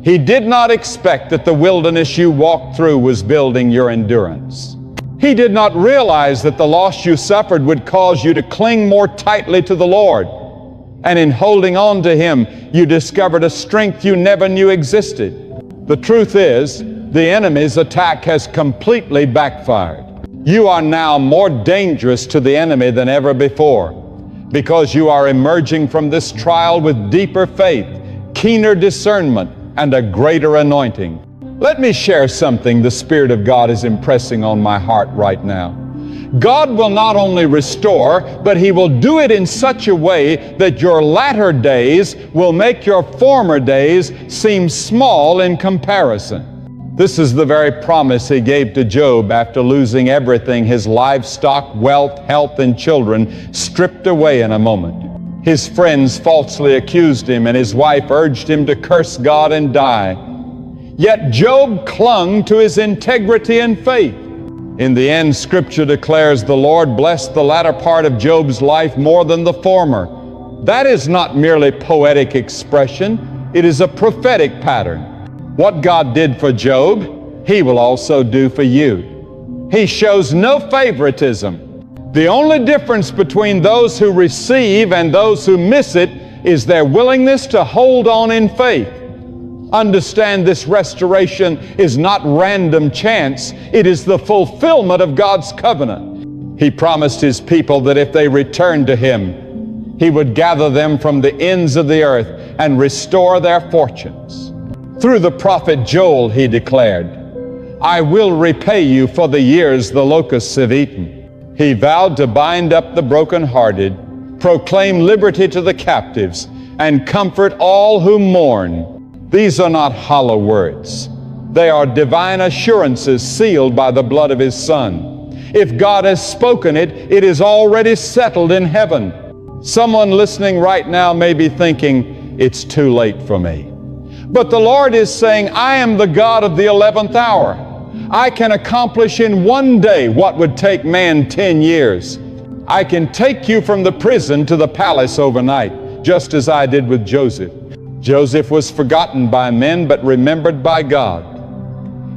He did not expect that the wilderness you walked through was building your endurance. He did not realize that the loss you suffered would cause you to cling more tightly to the Lord. And in holding on to Him, you discovered a strength you never knew existed. The truth is, the enemy's attack has completely backfired. You are now more dangerous to the enemy than ever before because you are emerging from this trial with deeper faith, keener discernment, and a greater anointing. Let me share something the Spirit of God is impressing on my heart right now. God will not only restore, but He will do it in such a way that your latter days will make your former days seem small in comparison. This is the very promise He gave to Job after losing everything, his livestock, wealth, health, and children stripped away in a moment. His friends falsely accused him, and his wife urged him to curse God and die. Yet Job clung to his integrity and faith. In the end, Scripture declares the Lord blessed the latter part of Job's life more than the former. That is not merely poetic expression, it is a prophetic pattern. What God did for Job, He will also do for you. He shows no favoritism. The only difference between those who receive and those who miss it is their willingness to hold on in faith. Understand, this restoration is not random chance. It is the fulfillment of God's covenant. He promised His people that if they returned to Him, He would gather them from the ends of the earth and restore their fortunes. Through the prophet Joel, He declared, I will repay you for the years the locusts have eaten. He vowed to bind up the brokenhearted, proclaim liberty to the captives, and comfort all who mourn. These are not hollow words. They are divine assurances sealed by the blood of His Son. If God has spoken it, it is already settled in heaven. Someone listening right now may be thinking, it's too late for me. But the Lord is saying, I am the God of the 11th hour. I can accomplish in one day what would take man 10 years. I can take you from the prison to the palace overnight, just as I did with Joseph. Joseph was forgotten by men, but remembered by God.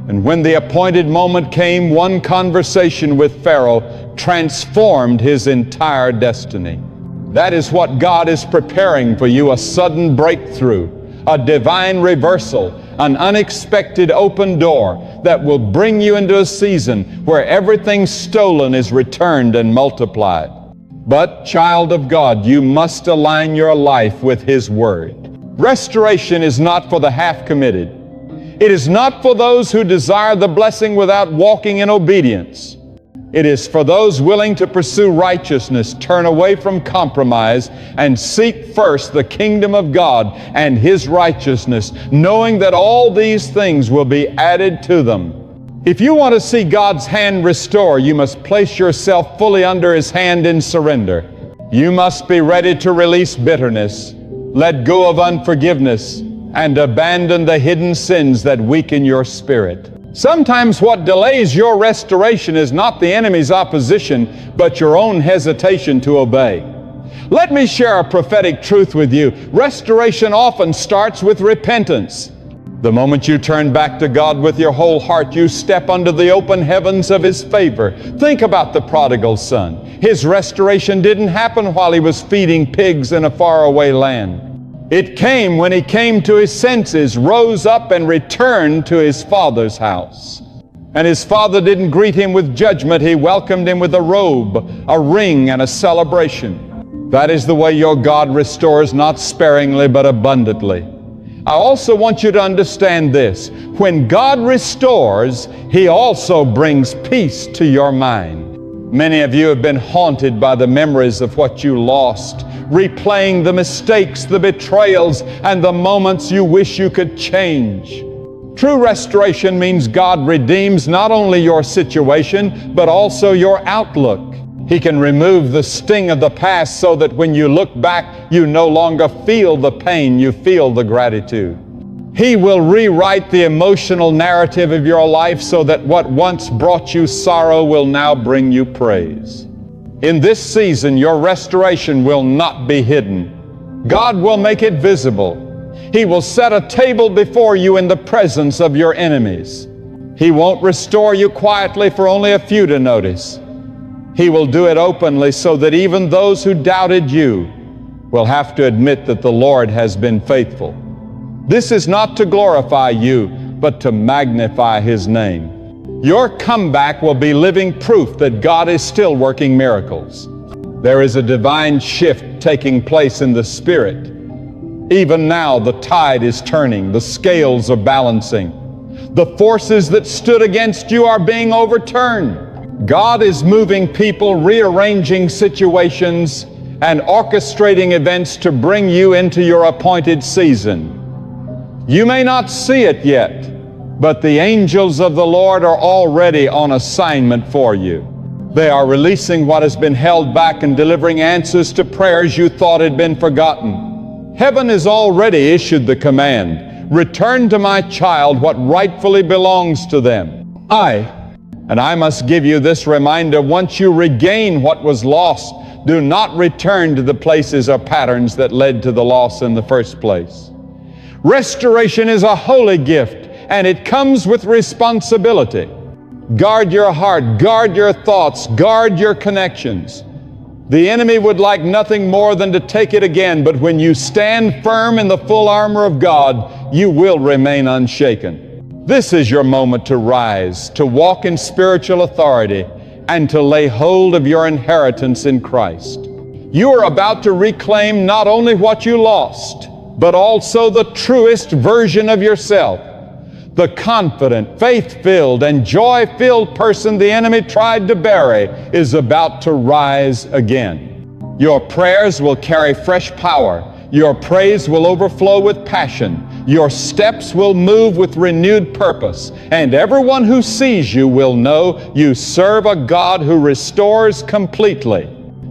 And when the appointed moment came, one conversation with Pharaoh transformed his entire destiny. That is what God is preparing for you, a sudden breakthrough, a divine reversal, an unexpected open door that will bring you into a season where everything stolen is returned and multiplied. But, child of God, you must align your life with His Word. Restoration is not for the half-committed. It is not for those who desire the blessing without walking in obedience. It is for those willing to pursue righteousness, turn away from compromise, and seek first the kingdom of God and His righteousness, knowing that all these things will be added to them. If you want to see God's hand restore, you must place yourself fully under His hand in surrender. You must be ready to release bitterness, let go of unforgiveness, and abandon the hidden sins that weaken your spirit. Sometimes what delays your restoration is not the enemy's opposition, but your own hesitation to obey. Let me share a prophetic truth with you. Restoration often starts with repentance. The moment you turn back to God with your whole heart, you step under the open heavens of His favor. Think about the prodigal son. His restoration didn't happen while he was feeding pigs in a faraway land. It came when he came to his senses, rose up, and returned to his father's house. And his father didn't greet him with judgment. He welcomed him with a robe, a ring, and a celebration. That is the way your God restores, not sparingly but abundantly. I also want you to understand this. When God restores, He also brings peace to your mind. Many of you have been haunted by the memories of what you lost, replaying the mistakes, the betrayals, and the moments you wish you could change. True restoration means God redeems not only your situation, but also your outlook. He can remove the sting of the past so that when you look back, you no longer feel the pain, you feel the gratitude. He will rewrite the emotional narrative of your life so that what once brought you sorrow will now bring you praise. In this season, your restoration will not be hidden. God will make it visible. He will set a table before you in the presence of your enemies. He won't restore you quietly for only a few to notice. He will do it openly so that even those who doubted you will have to admit that the Lord has been faithful. This is not to glorify you, but to magnify His name. Your comeback will be living proof that God is still working miracles. There is a divine shift taking place in the Spirit. Even now, the tide is turning, the scales are balancing. The forces that stood against you are being overturned. God is moving people, rearranging situations, and orchestrating events to bring you into your appointed season. You may not see it yet, but the angels of the Lord are already on assignment for you. They are releasing what has been held back and delivering answers to prayers you thought had been forgotten. Heaven has already issued the command, "Return to my child what rightfully belongs to them." I must give you this reminder: once you regain what was lost, do not return to the places or patterns that led to the loss in the first place. Restoration is a holy gift, and it comes with responsibility. Guard your heart, guard your thoughts, guard your connections. The enemy would like nothing more than to take it again, but when you stand firm in the full armor of God, you will remain unshaken. This is your moment to rise, to walk in spiritual authority, and to lay hold of your inheritance in Christ. You are about to reclaim not only what you lost, but also the truest version of yourself. The confident, faith-filled, and joy-filled person the enemy tried to bury is about to rise again. Your prayers will carry fresh power. Your praise will overflow with passion. Your steps will move with renewed purpose. And everyone who sees you will know you serve a God who restores completely.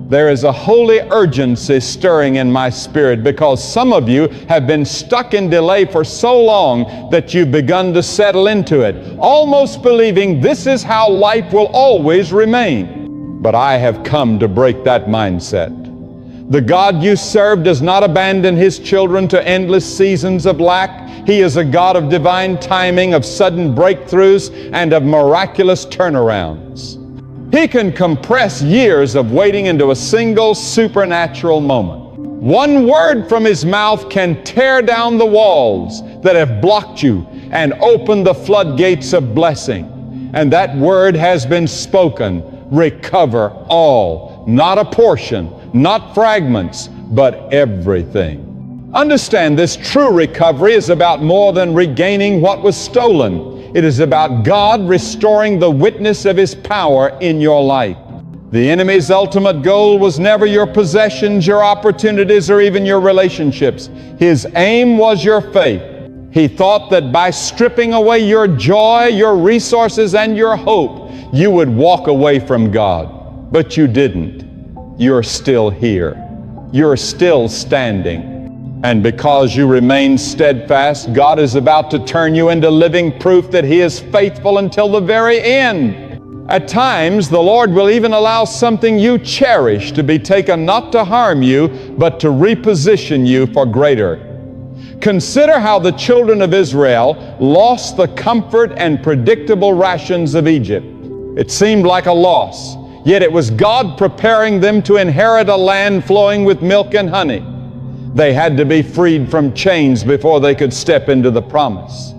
There is a holy urgency stirring in my spirit because some of you have been stuck in delay for so long that you've begun to settle into it, almost believing this is how life will always remain. But I have come to break that mindset. The God you serve does not abandon His children to endless seasons of lack. He is a God of divine timing, of sudden breakthroughs, and of miraculous turnarounds. He can compress years of waiting into a single supernatural moment. One word from His mouth can tear down the walls that have blocked you and open the floodgates of blessing. And that word has been spoken: recover all, not a portion, not fragments, but everything. Understand, this true recovery is about more than regaining what was stolen. It is about God restoring the witness of His power in your life. The enemy's ultimate goal was never your possessions, your opportunities, or even your relationships. His aim was your faith. He thought that by stripping away your joy, your resources, and your hope, you would walk away from God. But you didn't. You're still here. You're still standing. And because you remain steadfast, God is about to turn you into living proof that He is faithful until the very end. At times, the Lord will even allow something you cherish to be taken not to harm you, but to reposition you for greater. Consider how the children of Israel lost the comfort and predictable rations of Egypt. It seemed like a loss, yet it was God preparing them to inherit a land flowing with milk and honey. They had to be freed from chains before they could step into the promise.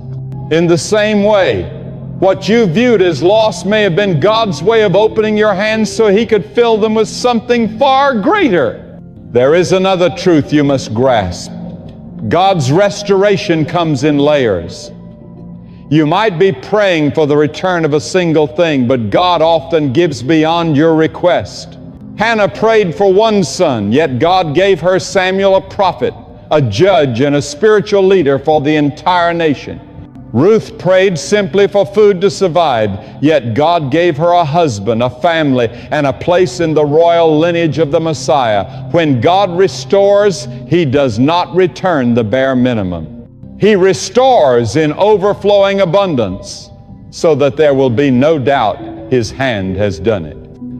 In the same way, what you viewed as loss may have been God's way of opening your hands so He could fill them with something far greater. There is another truth you must grasp. God's restoration comes in layers. You might be praying for the return of a single thing, but God often gives beyond your request. Hannah prayed for one son, yet God gave her Samuel, a prophet, a judge, and a spiritual leader for the entire nation. Ruth prayed simply for food to survive, yet God gave her a husband, a family, and a place in the royal lineage of the Messiah. When God restores, He does not return the bare minimum. He restores in overflowing abundance, so that there will be no doubt His hand has done it.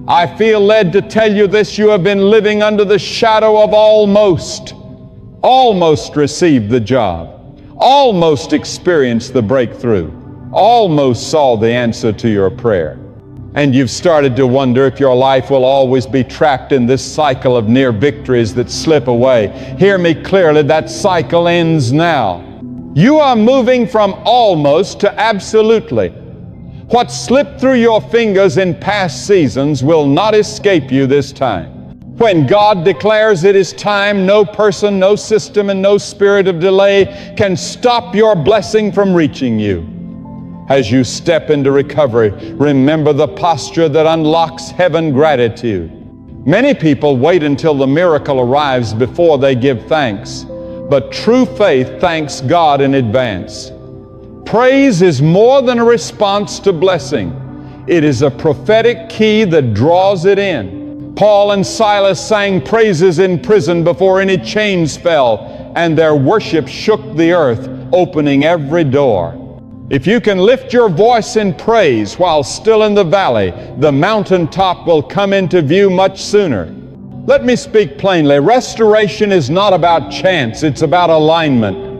I feel led to tell you this: you have been living under the shadow of almost received the job, almost experienced the breakthrough, almost saw the answer to your prayer. And you've started to wonder if your life will always be trapped in this cycle of near victories that slip away. Hear me clearly, that cycle ends now. You are moving from almost to absolutely. What slipped through your fingers in past seasons will not escape you this time. When God declares it is time, no person, no system, and no spirit of delay can stop your blessing from reaching you. As you step into recovery, remember the posture that unlocks heaven: gratitude. Many people wait until the miracle arrives before they give thanks, but true faith thanks God in advance. Praise is more than a response to blessing. It is a prophetic key that draws it in. Paul and Silas sang praises in prison before any chains fell, and their worship shook the earth, opening every door. If you can lift your voice in praise while still in the valley, the mountaintop will come into view much sooner. Let me speak plainly. Restoration is not about chance, it's about alignment.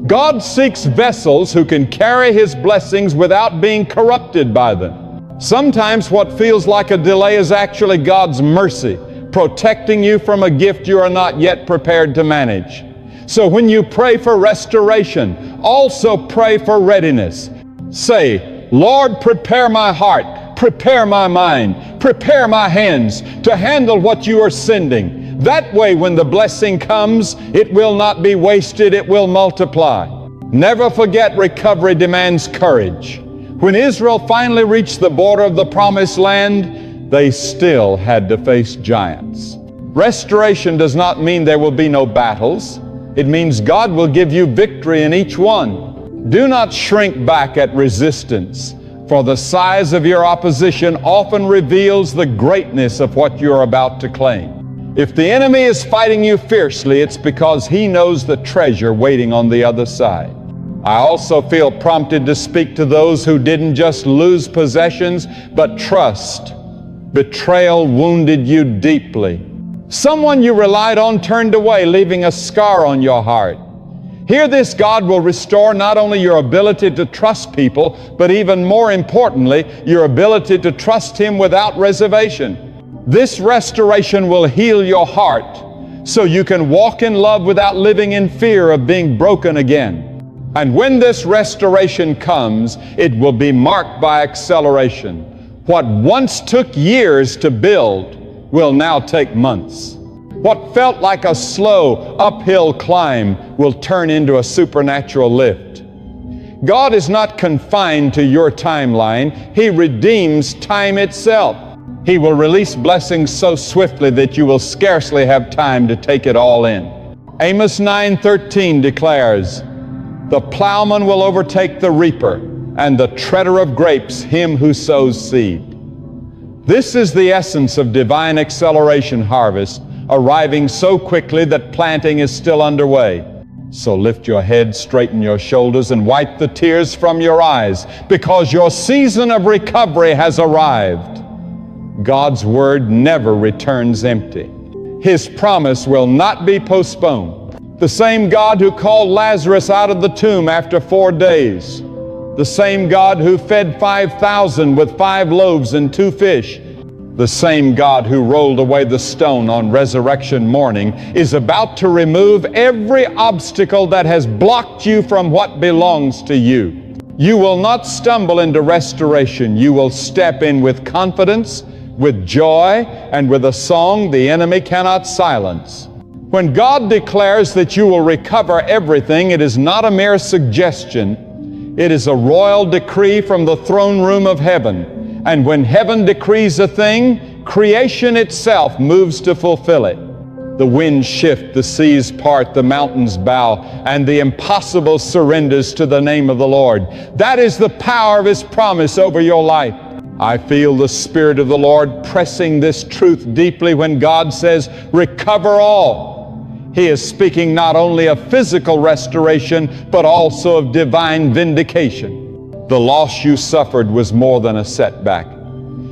God seeks vessels who can carry His blessings without being corrupted by them. Sometimes what feels like a delay is actually God's mercy, protecting you from a gift you are not yet prepared to manage. So when you pray for restoration, also pray for readiness. Say, Lord, prepare my heart, prepare my mind, prepare my hands to handle what you are sending. That way, when the blessing comes, it will not be wasted, it will multiply. Never forget, recovery demands courage. When Israel finally reached the border of the Promised Land, they still had to face giants. Restoration does not mean there will be no battles. It means God will give you victory in each one. Do not shrink back at resistance, for the size of your opposition often reveals the greatness of what you're about to claim. If the enemy is fighting you fiercely, it's because he knows the treasure waiting on the other side. I also feel prompted to speak to those who didn't just lose possessions, but trust. Betrayal wounded you deeply. Someone you relied on turned away, leaving a scar on your heart. Hear this: God will restore not only your ability to trust people, but even more importantly, your ability to trust Him without reservation. This restoration will heal your heart so you can walk in love without living in fear of being broken again. And when this restoration comes, it will be marked by acceleration. What once took years to build will now take months. What felt like a slow uphill climb will turn into a supernatural lift. God is not confined to your timeline. He redeems time itself. He will release blessings so swiftly that you will scarcely have time to take it all in. Amos 9:13 declares, "The plowman will overtake the reaper, and the treader of grapes him who sows seed." This is the essence of divine acceleration harvest, arriving so quickly that planting is still underway. So lift your head, straighten your shoulders, and wipe the tears from your eyes, because your season of recovery has arrived. God's word never returns empty. His promise will not be postponed. The same God who called Lazarus out of the tomb after 4 days, the same God who fed 5,000 with 5 loaves and 2 fish, the same God who rolled away the stone on resurrection morning is about to remove every obstacle that has blocked you from what belongs to you. You will not stumble into restoration. You will step in with confidence, with joy, and with a song the enemy cannot silence. When God declares that you will recover everything, it is not a mere suggestion. It is a royal decree from the throne room of heaven. And when heaven decrees a thing, creation itself moves to fulfill it. The winds shift, the seas part, the mountains bow, and the impossible surrenders to the name of the Lord. That is the power of His promise over your life. I feel the Spirit of the Lord pressing this truth deeply when God says, recover all. He is speaking not only of physical restoration, but also of divine vindication. The loss you suffered was more than a setback.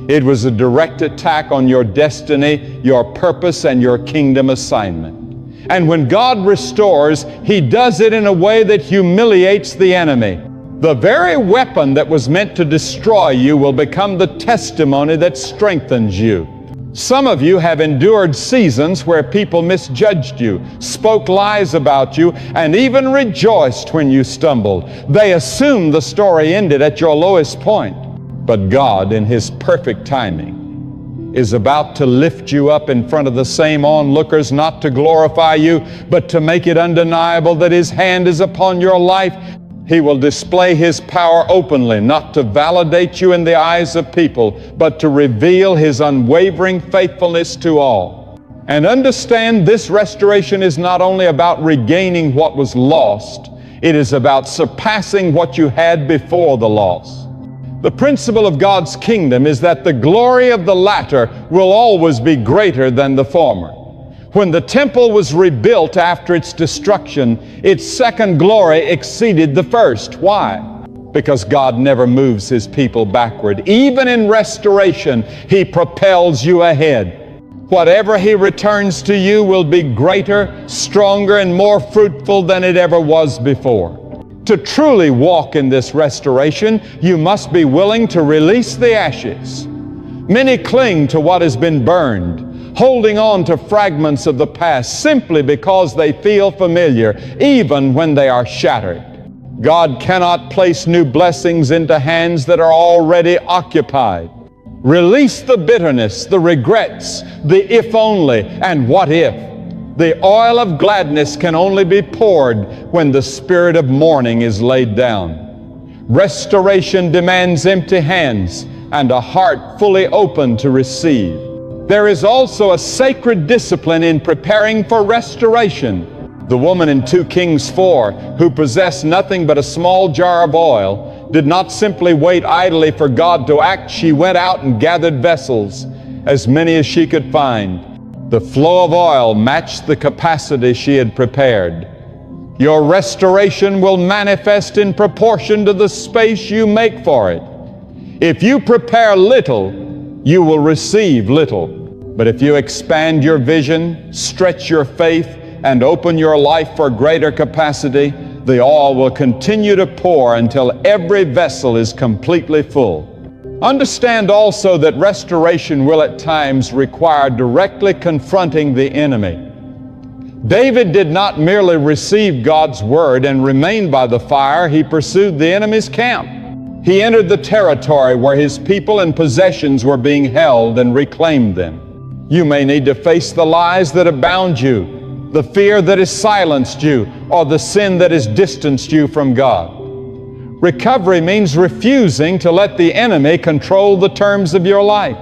It was a direct attack on your destiny, your purpose, and your kingdom assignment. And when God restores, He does it in a way that humiliates the enemy. The very weapon that was meant to destroy you will become the testimony that strengthens you. Some of you have endured seasons where people misjudged you, spoke lies about you, and even rejoiced when you stumbled. They assumed the story ended at your lowest point. But God, in His perfect timing, is about to lift you up in front of the same onlookers, not to glorify you, but to make it undeniable that His hand is upon your life. He will display His power openly, not to validate you in the eyes of people, but to reveal His unwavering faithfulness to all. And understand, this restoration is not only about regaining what was lost, it is about surpassing what you had before the loss. The principle of God's kingdom is that the glory of the latter will always be greater than the former. When the temple was rebuilt after its destruction, its second glory exceeded the first. Why? Because God never moves His people backward. Even in restoration, He propels you ahead. Whatever He returns to you will be greater, stronger, and more fruitful than it ever was before. To truly walk in this restoration, you must be willing to release the ashes. Many cling to what has been burned, holding on to fragments of the past simply because they feel familiar, even when they are shattered. God cannot place new blessings into hands that are already occupied. Release the bitterness, the regrets, the if only, and what if. The oil of gladness can only be poured when the spirit of mourning is laid down. Restoration demands empty hands and a heart fully open to receive. There is also a sacred discipline in preparing for restoration. The woman in 2 Kings 4, who possessed nothing but a small jar of oil, did not simply wait idly for God to act. She went out and gathered vessels, as many as she could find. The flow of oil matched the capacity she had prepared. Your restoration will manifest in proportion to the space you make for it. If you prepare little, you will receive little. But if you expand your vision, stretch your faith, and open your life for greater capacity, the oil will continue to pour until every vessel is completely full. Understand also that restoration will at times require directly confronting the enemy. David did not merely receive God's word and remain by the fire. He pursued the enemy's camp. He entered the territory where his people and possessions were being held and reclaimed them. You may need to face the lies that have bound you, the fear that has silenced you, or the sin that has distanced you from God. Recovery means refusing to let the enemy control the terms of your life.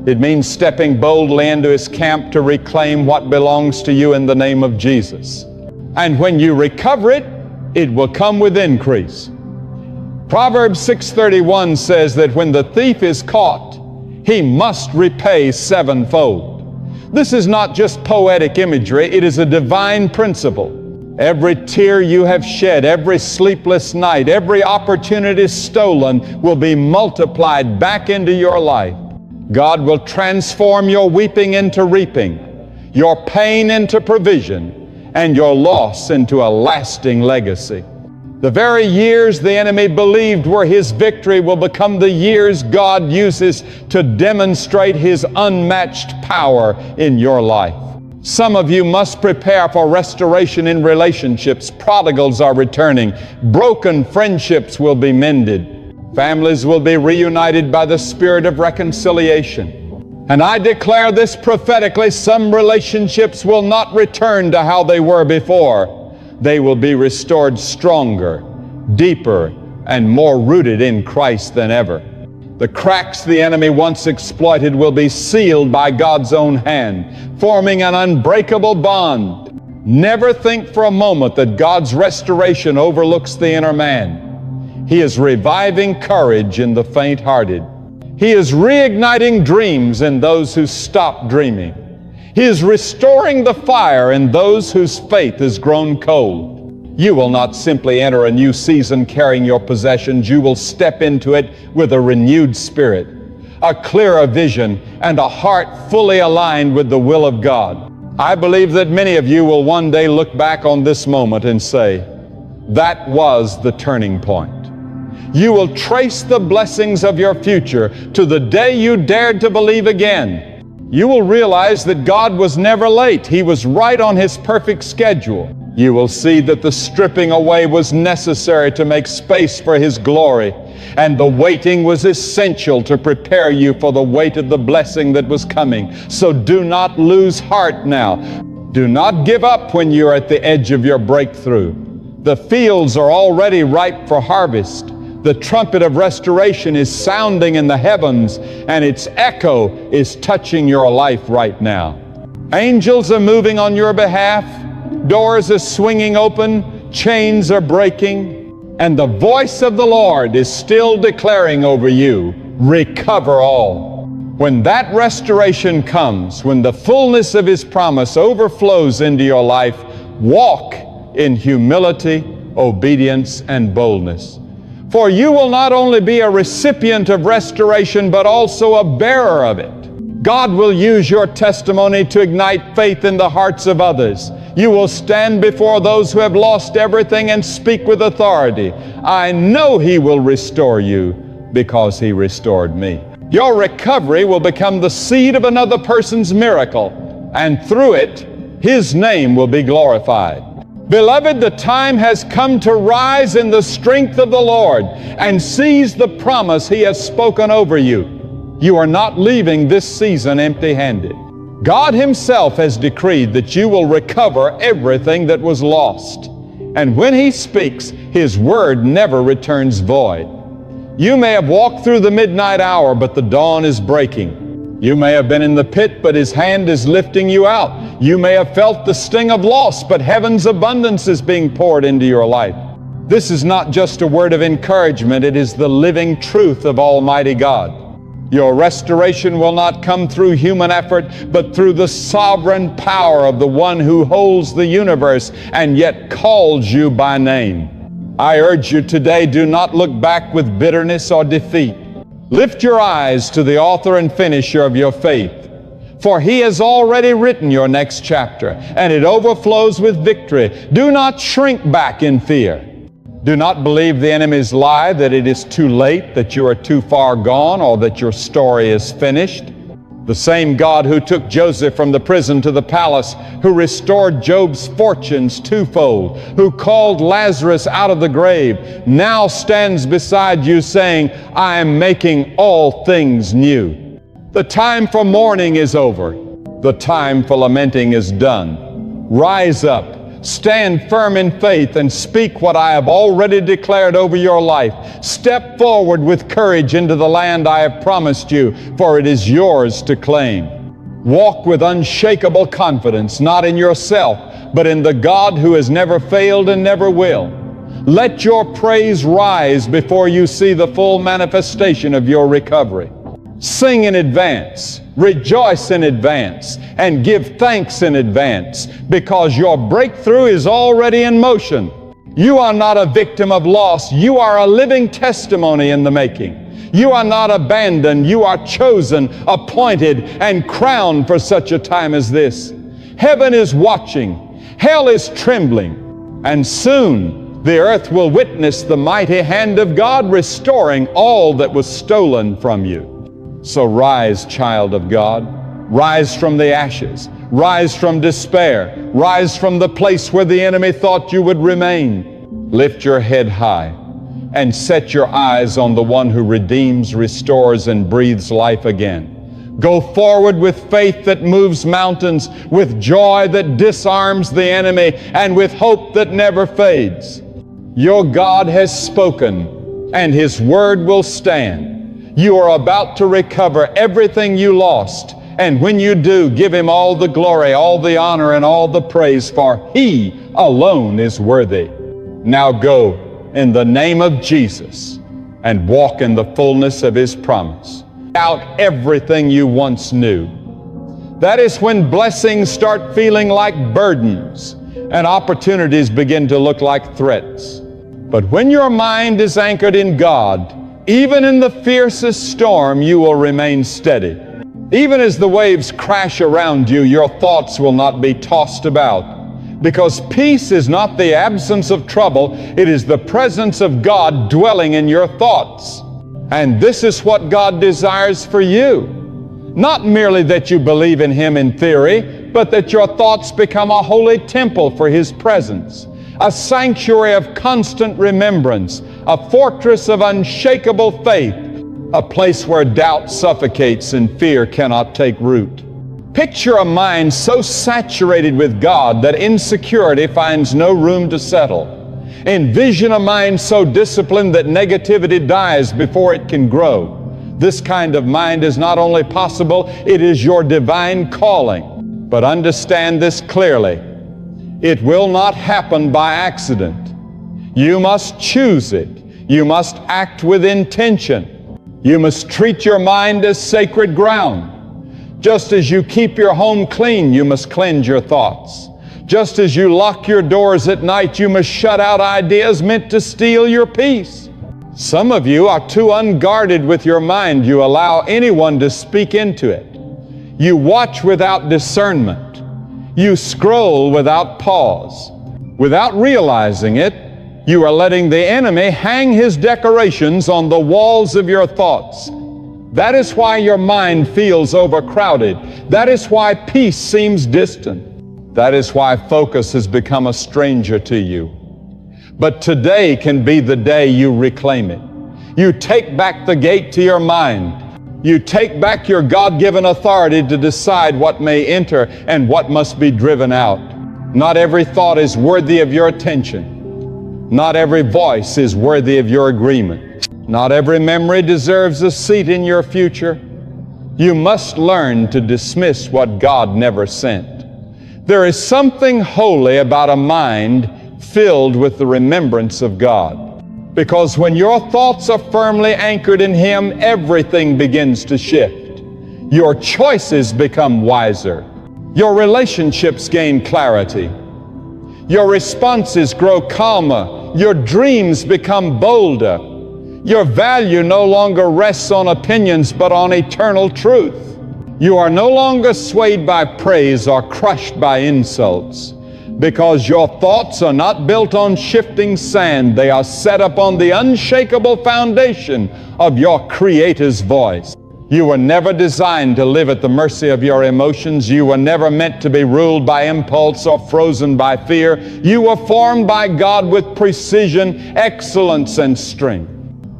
It means stepping boldly into his camp to reclaim what belongs to you in the name of Jesus. And when you recover it, it will come with increase. Proverbs 6:31 says that when the thief is caught, he must repay sevenfold. This is not just poetic imagery, it is a divine principle. Every tear you have shed, every sleepless night, every opportunity stolen will be multiplied back into your life. God will transform your weeping into reaping, your pain into provision, and your loss into a lasting legacy. The very years the enemy believed were his victory will become the years God uses to demonstrate His unmatched power in your life. Some of you must prepare for restoration in relationships. Prodigals are returning. Broken friendships will be mended. Families will be reunited by the spirit of reconciliation. And I declare this prophetically, some relationships will not return to how they were before. They will be restored stronger, deeper, and more rooted in Christ than ever. The cracks the enemy once exploited will be sealed by God's own hand, forming an unbreakable bond. Never think for a moment that God's restoration overlooks the inner man. He is reviving courage in the faint-hearted. He is reigniting dreams in those who stop dreaming. He is restoring the fire in those whose faith has grown cold. You will not simply enter a new season carrying your possessions. You will step into it with a renewed spirit, a clearer vision, and a heart fully aligned with the will of God. I believe that many of you will one day look back on this moment and say, that was the turning point. You will trace the blessings of your future to the day you dared to believe again. You will realize that God was never late. He was right on His perfect schedule. You will see that the stripping away was necessary to make space for His glory, and the waiting was essential to prepare you for the weight of the blessing that was coming. So do not lose heart now. Do not give up when you're at the edge of your breakthrough. The fields are already ripe for harvest. The trumpet of restoration is sounding in the heavens, and its echo is touching your life right now. Angels are moving on your behalf. Doors are swinging open. Chains are breaking. And the voice of the Lord is still declaring over you, recover all. When that restoration comes, when the fullness of His promise overflows into your life, walk in humility, obedience, and boldness. For you will not only be a recipient of restoration, but also a bearer of it. God will use your testimony to ignite faith in the hearts of others. You will stand before those who have lost everything and speak with authority. I know He will restore you because He restored me. Your recovery will become the seed of another person's miracle, and through it, His name will be glorified. Beloved, the time has come to rise in the strength of the Lord and seize the promise He has spoken over you. You are not leaving this season empty-handed. God Himself has decreed that you will recover everything that was lost. And when He speaks, His word never returns void. You may have walked through the midnight hour, but the dawn is breaking. You may have been in the pit, but His hand is lifting you out. You may have felt the sting of loss, but heaven's abundance is being poured into your life. This is not just a word of encouragement, it is the living truth of Almighty God. Your restoration will not come through human effort, but through the sovereign power of the one who holds the universe and yet calls you by name. I urge you today, do not look back with bitterness or defeat. Lift your eyes to the author and finisher of your faith, for He has already written your next chapter, and it overflows with victory. Do not shrink back in fear. Do not believe the enemy's lie that it is too late, that you are too far gone, or that your story is finished. The same God who took Joseph from the prison to the palace, who restored Job's fortunes twofold, who called Lazarus out of the grave, now stands beside you saying, I am making all things new. The time for mourning is over. The time for lamenting is done. Rise up. Stand firm in faith and speak what I have already declared over your life. Step forward with courage into the land I have promised you, for it is yours to claim. Walk with unshakable confidence, not in yourself, but in the God who has never failed and never will. Let your praise rise before you see the full manifestation of your recovery. Sing in advance, rejoice in advance, and give thanks in advance, because your breakthrough is already in motion. You are not a victim of loss. You are a living testimony in the making. You are not abandoned. You are chosen, appointed, and crowned for such a time as this. Heaven is watching. Hell is trembling. And soon the earth will witness the mighty hand of God restoring all that was stolen from you. So rise, child of God. Rise from the ashes. Rise from despair. Rise from the place where the enemy thought you would remain. Lift your head high and set your eyes on the one who redeems, restores, and breathes life again. Go forward with faith that moves mountains, with joy that disarms the enemy, and with hope that never fades. Your God has spoken, and His word will stand. You are about to recover everything you lost, and when you do, give Him all the glory, all the honor, and all the praise, for He alone is worthy. Now go in the name of Jesus and walk in the fullness of His promise. Out everything you once knew. That is when blessings start feeling like burdens and opportunities begin to look like threats. But when your mind is anchored in God, even in the fiercest storm, you will remain steady. Even as the waves crash around you, your thoughts will not be tossed about. Because peace is not the absence of trouble, it is the presence of God dwelling in your thoughts. And this is what God desires for you. Not merely that you believe in Him in theory, but that your thoughts become a holy temple for His presence, a sanctuary of constant remembrance, a fortress of unshakable faith, a place where doubt suffocates and fear cannot take root. Picture a mind so saturated with God that insecurity finds no room to settle. Envision a mind so disciplined that negativity dies before it can grow. This kind of mind is not only possible, it is your divine calling. But understand this clearly. It will not happen by accident. You must choose it. You must act with intention. You must treat your mind as sacred ground. Just as you keep your home clean, you must cleanse your thoughts. Just as you lock your doors at night, you must shut out ideas meant to steal your peace. Some of you are too unguarded with your mind. You allow anyone to speak into it. You watch without discernment. You scroll without pause. Without realizing it, you are letting the enemy hang his decorations on the walls of your thoughts. That is why your mind feels overcrowded. That is why peace seems distant. That is why focus has become a stranger to you. But today can be the day you reclaim it. You take back the gate to your mind. You take back your God-given authority to decide what may enter and what must be driven out. Not every thought is worthy of your attention. Not every voice is worthy of your agreement. Not every memory deserves a seat in your future. You must learn to dismiss what God never sent. There is something holy about a mind filled with the remembrance of God. Because when your thoughts are firmly anchored in Him, everything begins to shift. Your choices become wiser. Your relationships gain clarity. Your responses grow calmer. Your dreams become bolder. Your value no longer rests on opinions, but on eternal truth. You are no longer swayed by praise or crushed by insults, because your thoughts are not built on shifting sand. They are set upon the unshakable foundation of your Creator's voice. You were never designed to live at the mercy of your emotions. You were never meant to be ruled by impulse or frozen by fear. You were formed by God with precision, excellence, and strength.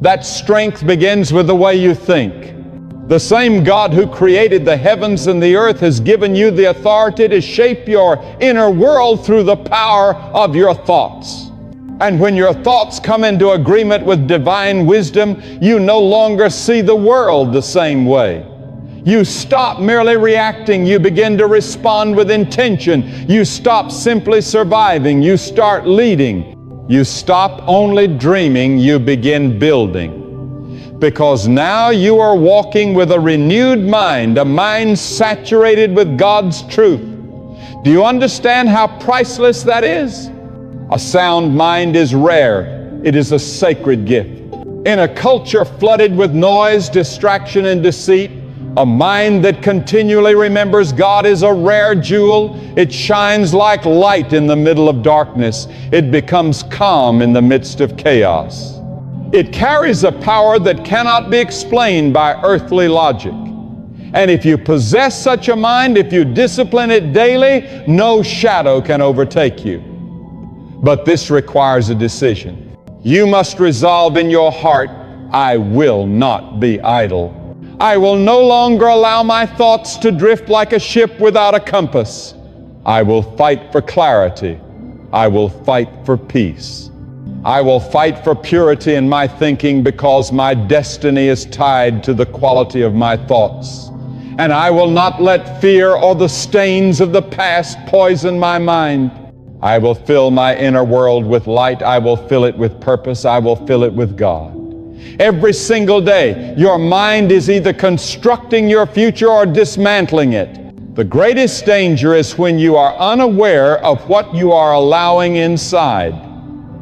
That strength begins with the way you think. The same God who created the heavens and the earth has given you the authority to shape your inner world through the power of your thoughts. And when your thoughts come into agreement with divine wisdom, you no longer see the world the same way. You stop merely reacting. You begin to respond with intention. You stop simply surviving. You start leading. You stop only dreaming. You begin building. Because now you are walking with a renewed mind, a mind saturated with God's truth. Do you understand how priceless that is? A sound mind is rare. It is a sacred gift. In a culture flooded with noise, distraction, and deceit, a mind that continually remembers God is a rare jewel. It shines like light in the middle of darkness. It becomes calm in the midst of chaos. It carries a power that cannot be explained by earthly logic. And if you possess such a mind, if you discipline it daily, no shadow can overtake you. But this requires a decision. You must resolve in your heart, I will not be idle. I will no longer allow my thoughts to drift like a ship without a compass. I will fight for clarity. I will fight for peace. I will fight for purity in my thinking because my destiny is tied to the quality of my thoughts. And I will not let fear or the stains of the past poison my mind. I will fill my inner world with light. I will fill it with purpose. I will fill it with God. Every single day, your mind is either constructing your future or dismantling it. The greatest danger is when you are unaware of what you are allowing inside.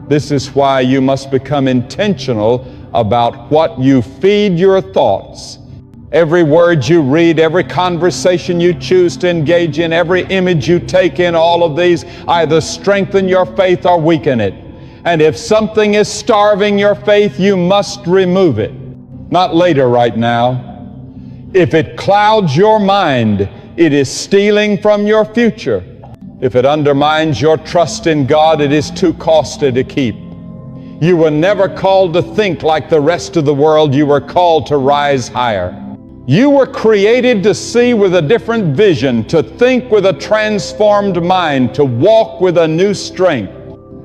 This is why you must become intentional about what you feed your thoughts. Every word you read, every conversation you choose to engage in, every image you take in, all of these either strengthen your faith or weaken it. And if something is starving your faith, you must remove it. Not later, right now. If it clouds your mind, it is stealing from your future. If it undermines your trust in God, it is too costly to keep. You were never called to think like the rest of the world. You were called to rise higher. You were created to see with a different vision, to think with a transformed mind, to walk with a new strength.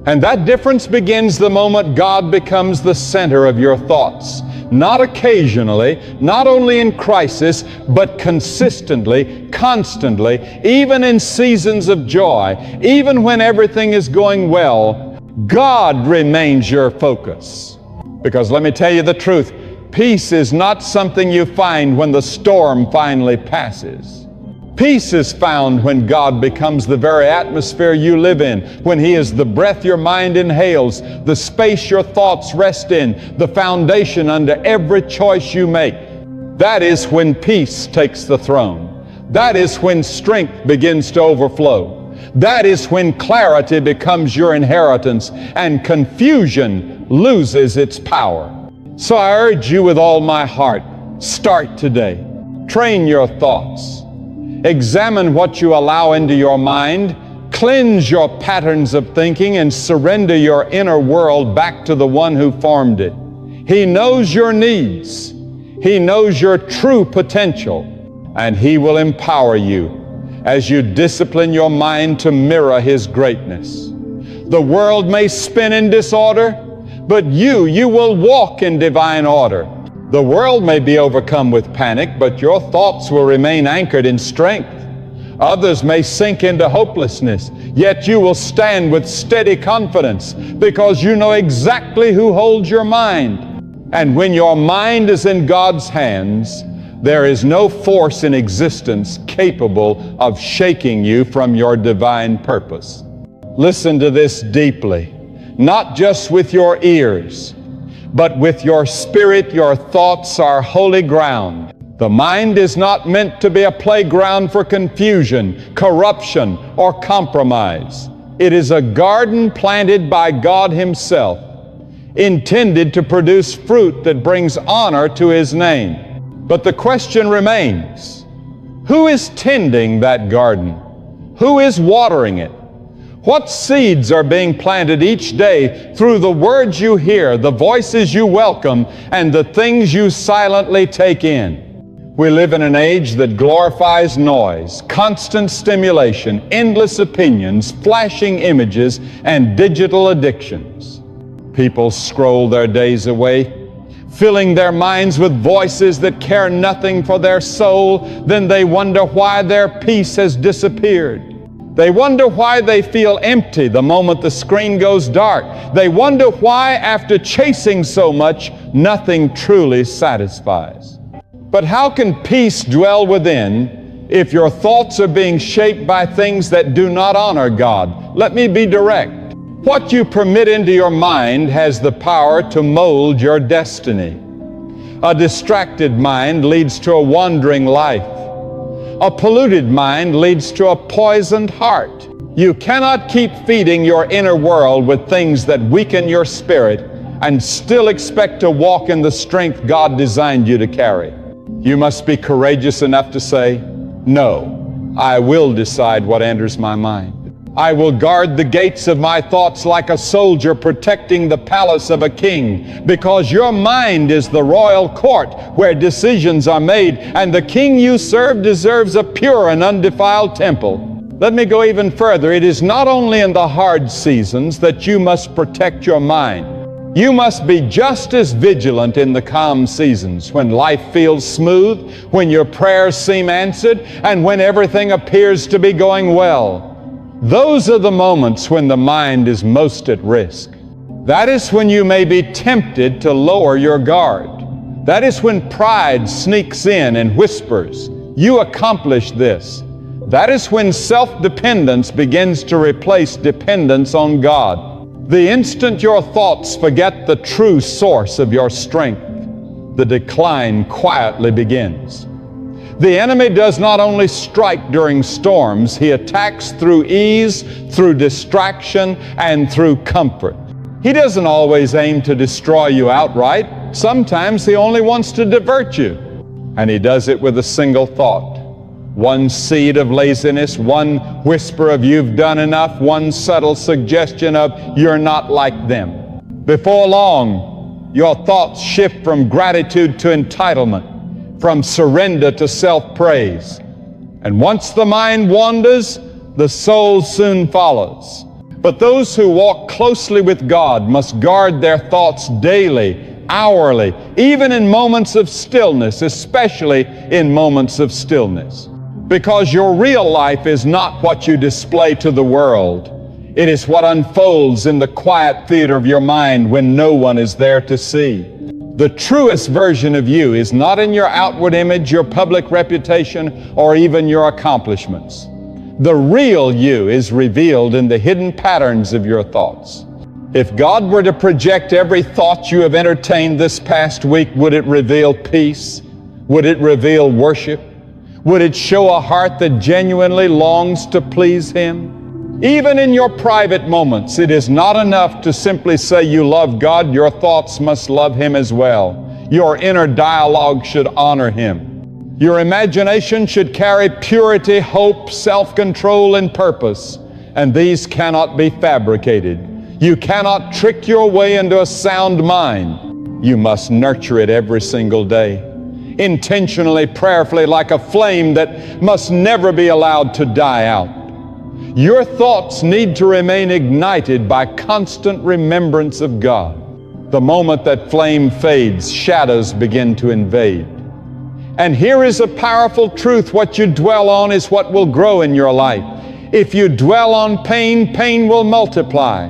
And that difference begins the moment God becomes the center of your thoughts. Not occasionally, not only in crisis, but consistently, constantly, even in seasons of joy, even when everything is going well, God remains your focus. Because let me tell you the truth, peace is not something you find when the storm finally passes. Peace is found when God becomes the very atmosphere you live in, when He is the breath your mind inhales, the space your thoughts rest in, the foundation under every choice you make. That is when peace takes the throne. That is when strength begins to overflow. That is when clarity becomes your inheritance and confusion loses its power. So I urge you with all my heart, start today. Train your thoughts. Examine what you allow into your mind. Cleanse your patterns of thinking and surrender your inner world back to the one who formed it. He knows your needs. He knows your true potential, and He will empower you as you discipline your mind to mirror His greatness. The world may spin in disorder, but you will walk in divine order. The world may be overcome with panic, but your thoughts will remain anchored in strength. Others may sink into hopelessness, yet you will stand with steady confidence because you know exactly who holds your mind. And when your mind is in God's hands, there is no force in existence capable of shaking you from your divine purpose. Listen to this deeply. Not just with your ears, but with your spirit. Your thoughts are holy ground. The mind is not meant to be a playground for confusion, corruption, or compromise. It is a garden planted by God Himself, intended to produce fruit that brings honor to His name. But the question remains, who is tending that garden? Who is watering it? What seeds are being planted each day through the words you hear, the voices you welcome, and the things you silently take in? We live in an age that glorifies noise, constant stimulation, endless opinions, flashing images, and digital addictions. People scroll their days away, filling their minds with voices that care nothing for their soul. Then they wonder why their peace has disappeared. They wonder why they feel empty the moment the screen goes dark. They wonder why, after chasing so much, nothing truly satisfies. But how can peace dwell within if your thoughts are being shaped by things that do not honor God? Let me be direct. What you permit into your mind has the power to mold your destiny. A distracted mind leads to a wandering life. A polluted mind leads to a poisoned heart. You cannot keep feeding your inner world with things that weaken your spirit and still expect to walk in the strength God designed you to carry. You must be courageous enough to say, no, I will decide what enters my mind. I will guard the gates of my thoughts like a soldier protecting the palace of a king, because your mind is the royal court where decisions are made, and the king you serve deserves a pure and undefiled temple. Let me go even further. It is not only in the hard seasons that you must protect your mind. You must be just as vigilant in the calm seasons, when life feels smooth, when your prayers seem answered, and when everything appears to be going well. Those are the moments when the mind is most at risk. That is when you may be tempted to lower your guard. That is when pride sneaks in and whispers, "You accomplish this." That is when self-dependence begins to replace dependence on God. The instant your thoughts forget the true source of your strength, the decline quietly begins. The enemy does not only strike during storms, he attacks through ease, through distraction, and through comfort. He doesn't always aim to destroy you outright. Sometimes he only wants to divert you. And he does it with a single thought. One seed of laziness, one whisper of "you've done enough," one subtle suggestion of "you're not like them." Before long, your thoughts shift from gratitude to entitlement, from surrender to self-praise. And once the mind wanders, the soul soon follows. But those who walk closely with God must guard their thoughts daily, hourly, even in moments of stillness, especially in moments of stillness. Because your real life is not what you display to the world. It is what unfolds in the quiet theater of your mind when no one is there to see. The truest version of you is not in your outward image, your public reputation, or even your accomplishments. The real you is revealed in the hidden patterns of your thoughts. If God were to project every thought you have entertained this past week, would it reveal peace? Would it reveal worship? Would it show a heart that genuinely longs to please Him? Even in your private moments, it is not enough to simply say you love God. Your thoughts must love Him as well. Your inner dialogue should honor Him. Your imagination should carry purity, hope, self-control, and purpose, and these cannot be fabricated. You cannot trick your way into a sound mind. You must nurture it every single day, intentionally, prayerfully, like a flame that must never be allowed to die out. Your thoughts need to remain ignited by constant remembrance of God. The moment that flame fades, shadows begin to invade. And here is a powerful truth: what you dwell on is what will grow in your life. If you dwell on pain, pain will multiply.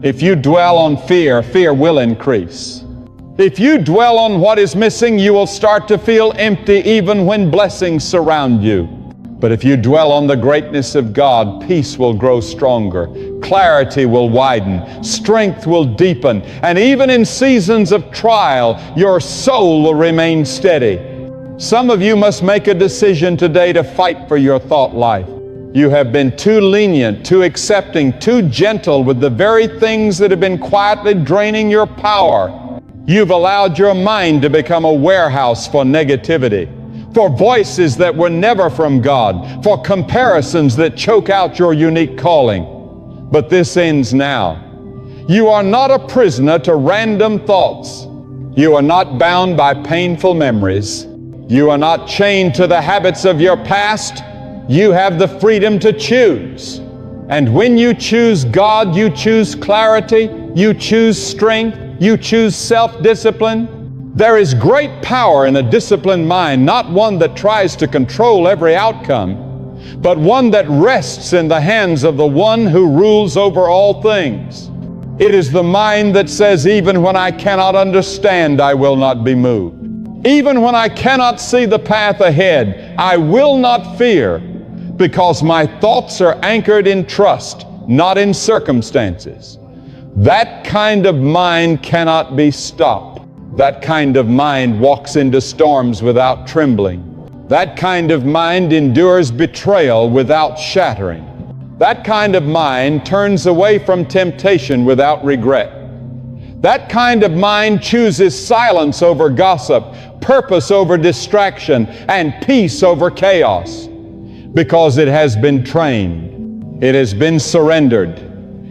If you dwell on fear, fear will increase. If you dwell on what is missing, you will start to feel empty even when blessings surround you. But if you dwell on the greatness of God, peace will grow stronger, clarity will widen, strength will deepen, and even in seasons of trial, your soul will remain steady. Some of you must make a decision today to fight for your thought life. You have been too lenient, too accepting, too gentle with the very things that have been quietly draining your power. You've allowed your mind to become a warehouse for negativity, for voices that were never from God, for comparisons that choke out your unique calling. But this ends now. You are not a prisoner to random thoughts. You are not bound by painful memories. You are not chained to the habits of your past. You have the freedom to choose. And when you choose God, you choose clarity, you choose strength, you choose self-discipline. There is great power in a disciplined mind, not one that tries to control every outcome, but one that rests in the hands of the one who rules over all things. It is the mind that says, even when I cannot understand, I will not be moved. Even when I cannot see the path ahead, I will not fear, because my thoughts are anchored in trust, not in circumstances. That kind of mind cannot be stopped. That kind of mind walks into storms without trembling. That kind of mind endures betrayal without shattering. That kind of mind turns away from temptation without regret. That kind of mind chooses silence over gossip, purpose over distraction, and peace over chaos, because it has been trained. It has been surrendered.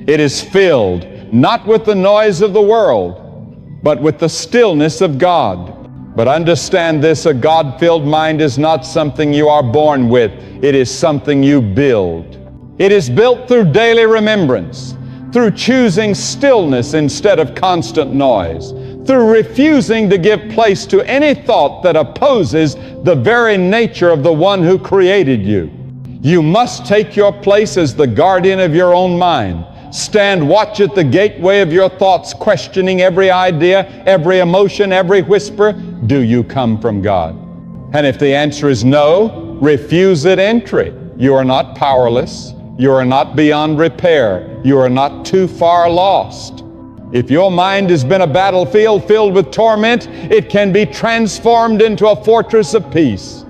It is filled, not with the noise of the world, but with the stillness of God. But understand this, a God-filled mind is not something you are born with. It is something you build. It is built through daily remembrance, through choosing stillness instead of constant noise, through refusing to give place to any thought that opposes the very nature of the one who created you. You must take your place as the guardian of your own mind. Stand watch at the gateway of your thoughts, questioning every idea, every emotion, every whisper. Do you come from God? And if the answer is no, refuse it entry. You are not powerless. You are not beyond repair. You are not too far lost. If your mind has been a battlefield filled with torment, it can be transformed into a fortress of peace.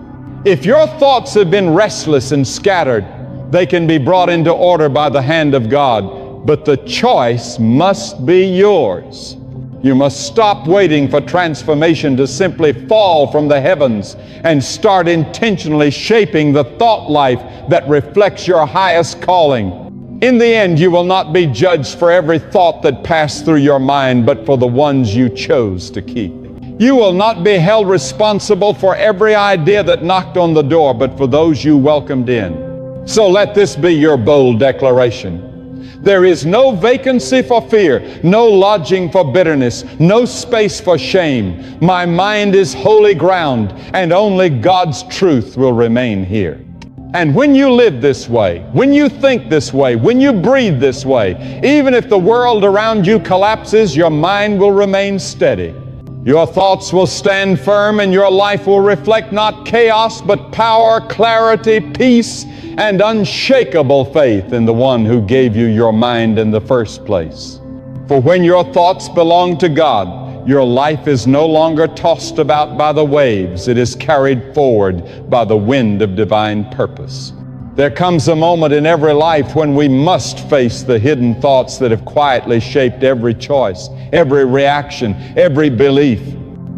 If your thoughts have been restless and scattered, they can be brought into order by the hand of God. But the choice must be yours. You must stop waiting for transformation to simply fall from the heavens and start intentionally shaping the thought life that reflects your highest calling. In the end, you will not be judged for every thought that passed through your mind, but for the ones you chose to keep. You will not be held responsible for every idea that knocked on the door, but for those you welcomed in. So let this be your bold declaration. There is no vacancy for fear, no lodging for bitterness, no space for shame. My mind is holy ground, and only God's truth will remain here. And when you live this way, when you think this way, when you breathe this way, even if the world around you collapses, your mind will remain steady. Your thoughts will stand firm, and your life will reflect not chaos, but power, clarity, peace, and unshakable faith in the one who gave you your mind in the first place. For when your thoughts belong to God, your life is no longer tossed about by the waves. It is carried forward by the wind of divine purpose. There comes a moment in every life when we must face the hidden thoughts that have quietly shaped every choice, every reaction, every belief.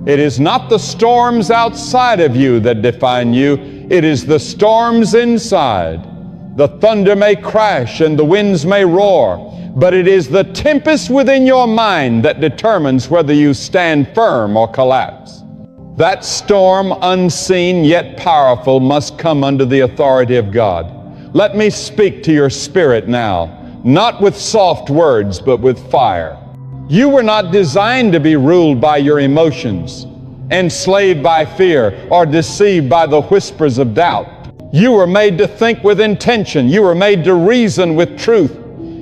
It is not the storms outside of you that define you. It is the storms inside. The thunder may crash and the winds may roar, but it is the tempest within your mind that determines whether you stand firm or collapse. That storm, unseen yet powerful, must come under the authority of God. Let me speak to your spirit now, not with soft words, but with fire. You were not designed to be ruled by your emotions, enslaved by fear, or deceived by the whispers of doubt. You were made to think with intention. You were made to reason with truth.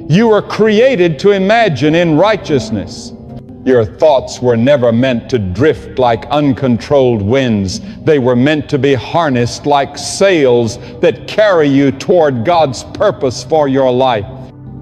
You were created to imagine in righteousness. Your thoughts were never meant to drift like uncontrolled winds. They were meant to be harnessed like sails that carry you toward God's purpose for your life.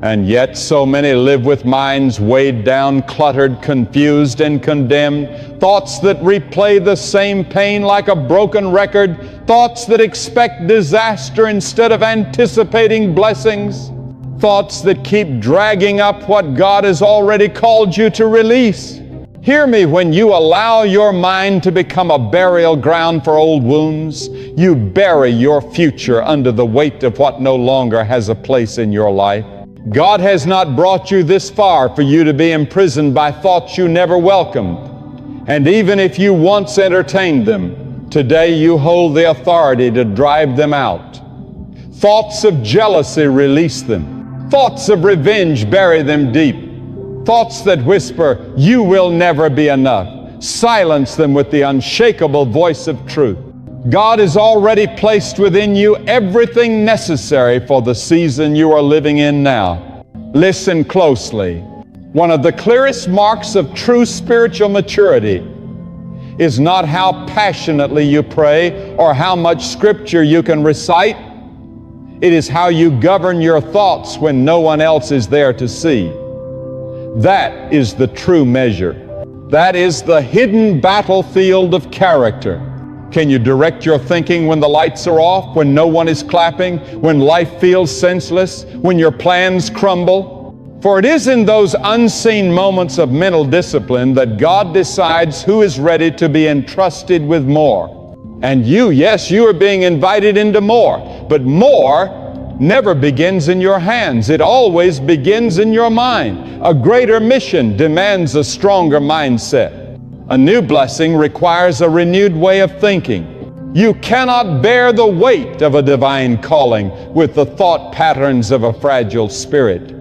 And yet so many live with minds weighed down, cluttered, confused, and condemned. Thoughts that replay the same pain like a broken record. Thoughts that expect disaster instead of anticipating blessings. Thoughts that keep dragging up what God has already called you to release. Hear me, when you allow your mind to become a burial ground for old wounds, you bury your future under the weight of what no longer has a place in your life. God has not brought you this far for you to be imprisoned by thoughts you never welcomed. And even if you once entertained them, today you hold the authority to drive them out. Thoughts of jealousy, release them. Thoughts of revenge, bury them deep. Thoughts that whisper, you will never be enough, silence them with the unshakable voice of truth. God has already placed within you everything necessary for the season you are living in now. Listen closely. One of the clearest marks of true spiritual maturity is not how passionately you pray or how much scripture you can recite. It is how you govern your thoughts when no one else is there to see. That is the true measure. That is the hidden battlefield of character. Can you direct your thinking when the lights are off, when no one is clapping, when life feels senseless, when your plans crumble? For it is in those unseen moments of mental discipline that God decides who is ready to be entrusted with more. And you, yes, you are being invited into more, but more never begins in your hands. It always begins in your mind. A greater mission demands a stronger mindset. A new blessing requires a renewed way of thinking. You cannot bear the weight of a divine calling with the thought patterns of a fragile spirit.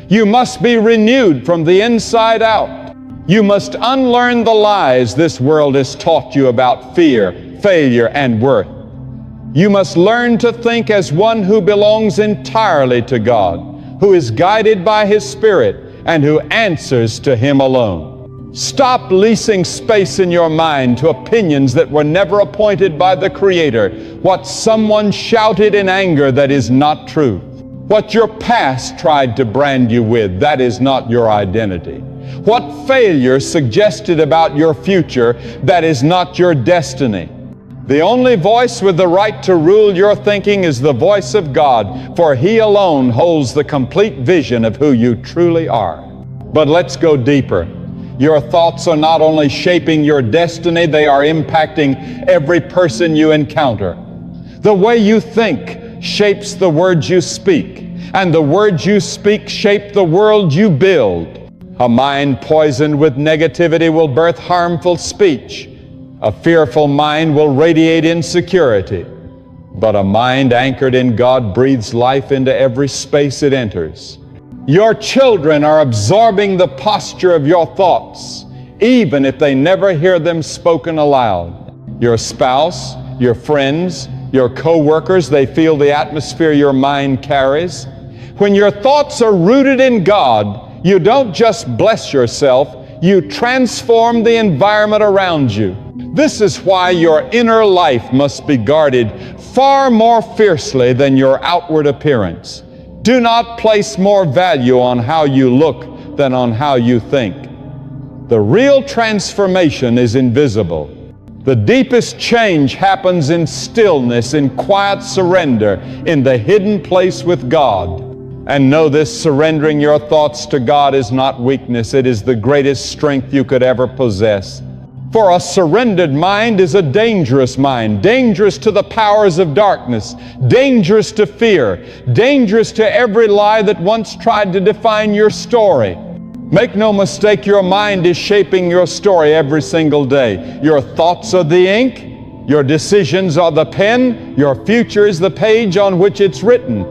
You must be renewed from the inside out. You must unlearn the lies this world has taught you about fear, failure, and worth. You must learn to think as one who belongs entirely to God, who is guided by His Spirit, and who answers to Him alone. Stop leasing space in your mind to opinions that were never appointed by the Creator, what someone shouted in anger that is not true, what your past tried to brand you with, that is not your identity, what failure suggested about your future, that is not your destiny. The only voice with the right to rule your thinking is the voice of God, for He alone holds the complete vision of who you truly are. But let's go deeper. Your thoughts are not only shaping your destiny, they are impacting every person you encounter. The way you think shapes the words you speak, and the words you speak shape the world you build. A mind poisoned with negativity will birth harmful speech. A fearful mind will radiate insecurity. But a mind anchored in God breathes life into every space it enters. Your children are absorbing the posture of your thoughts, even if they never hear them spoken aloud. Your spouse, your friends, your co-workers, they feel the atmosphere your mind carries. When your thoughts are rooted in God, you don't just bless yourself, you transform the environment around you. This is why your inner life must be guarded far more fiercely than your outward appearance. Do not place more value on how you look than on how you think. The real transformation is invisible. The deepest change happens in stillness, in quiet surrender, in the hidden place with God. And know this, surrendering your thoughts to God is not weakness. It is the greatest strength you could ever possess. For a surrendered mind is a dangerous mind, dangerous to the powers of darkness, dangerous to fear, dangerous to every lie that once tried to define your story. Make no mistake, your mind is shaping your story every single day. Your thoughts are the ink, your decisions are the pen, your future is the page on which it's written.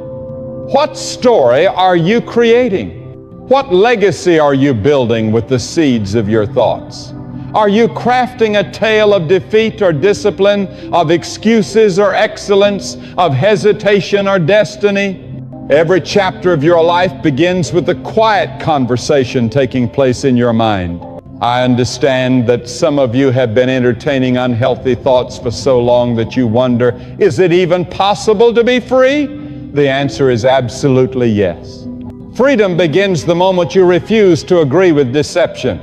What story are you creating? What legacy are you building with the seeds of your thoughts? Are you crafting a tale of defeat or discipline, of excuses or excellence, of hesitation or destiny? Every chapter of your life begins with a quiet conversation taking place in your mind. I understand that some of you have been entertaining unhealthy thoughts for so long that you wonder, is it even possible to be free? The answer is absolutely yes. Freedom begins the moment you refuse to agree with deception.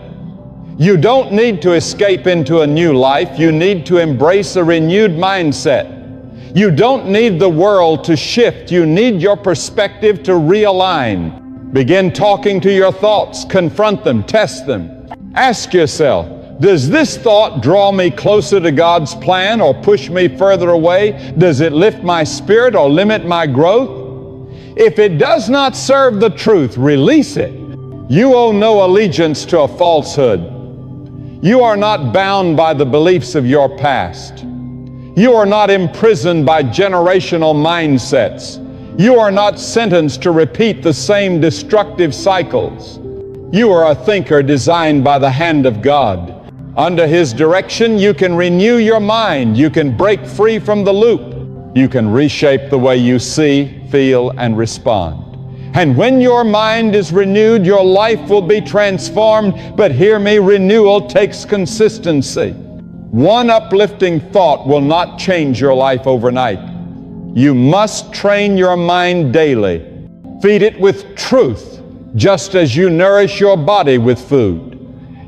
You don't need to escape into a new life. You need to embrace a renewed mindset. You don't need the world to shift. You need your perspective to realign. Begin talking to your thoughts. Confront them. Test them. Ask yourself, does this thought draw me closer to God's plan or push me further away? Does it lift my spirit or limit my growth? If it does not serve the truth, release it. You owe no allegiance to a falsehood. You are not bound by the beliefs of your past. You are not imprisoned by generational mindsets. You are not sentenced to repeat the same destructive cycles. You are a thinker designed by the hand of God. Under His direction, you can renew your mind. You can break free from the loop. You can reshape the way you see, feel, and respond. And when your mind is renewed, your life will be transformed. But hear me, renewal takes consistency. One uplifting thought will not change your life overnight. You must train your mind daily. Feed it with truth, just as you nourish your body with food.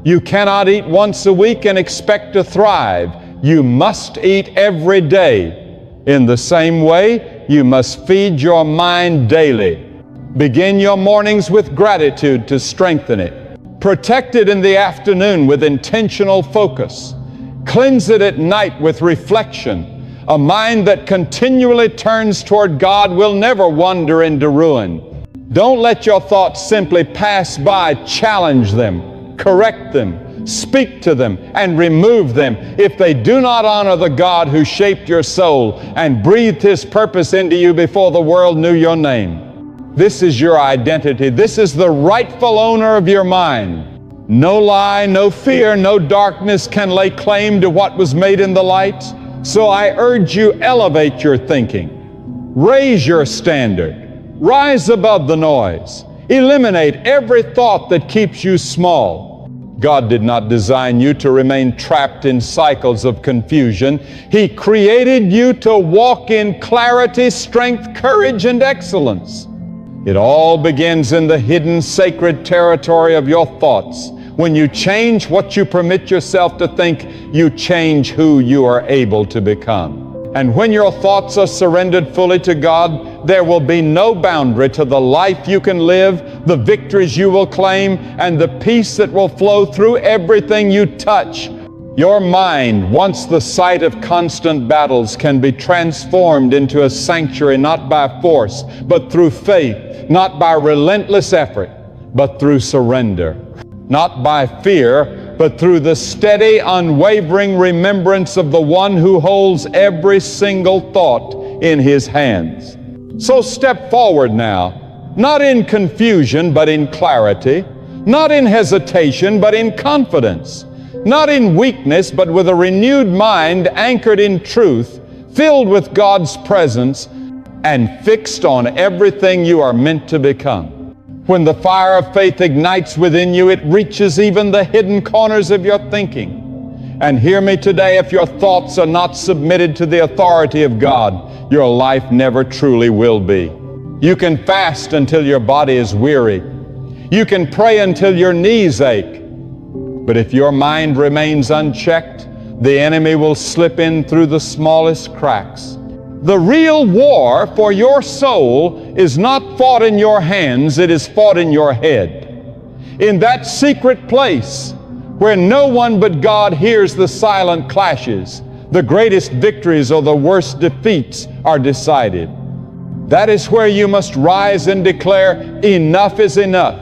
You cannot eat once a week and expect to thrive. You must eat every day. In the same way, you must feed your mind daily. Begin your mornings with gratitude to strengthen it. Protect it in the afternoon with intentional focus. Cleanse it at night with reflection. A mind that continually turns toward God will never wander into ruin. Don't let your thoughts simply pass by. Challenge them, correct them, speak to them, and remove them if they do not honor the God who shaped your soul and breathed His purpose into you before the world knew your name. This is your identity. This is the rightful owner of your mind. No lie, no fear, no darkness can lay claim to what was made in the light. So I urge you, elevate your thinking. Raise your standard. Rise above the noise. Eliminate every thought that keeps you small. God did not design you to remain trapped in cycles of confusion. He created you to walk in clarity, strength, courage, and excellence. It all begins in the hidden sacred territory of your thoughts. When you change what you permit yourself to think, you change who you are able to become. And when your thoughts are surrendered fully to God, there will be no boundary to the life you can live, the victories you will claim, and the peace that will flow through everything you touch. Your mind, once the site of constant battles, can be transformed into a sanctuary not by force, but through faith, not by relentless effort, but through surrender. Not by fear, but through the steady, unwavering remembrance of the one who holds every single thought in His hands. So step forward now, not in confusion, but in clarity, not in hesitation, but in confidence, not in weakness, but with a renewed mind anchored in truth, filled with God's presence, and fixed on everything you are meant to become. When the fire of faith ignites within you, it reaches even the hidden corners of your thinking. And hear me today, if your thoughts are not submitted to the authority of God, your life never truly will be. You can fast until your body is weary. You can pray until your knees ache. But if your mind remains unchecked, the enemy will slip in through the smallest cracks. The real war for your soul is not fought in your hands, it is fought in your head. In that secret place where no one but God hears the silent clashes, the greatest victories or the worst defeats are decided. That is where you must rise and declare, enough is enough.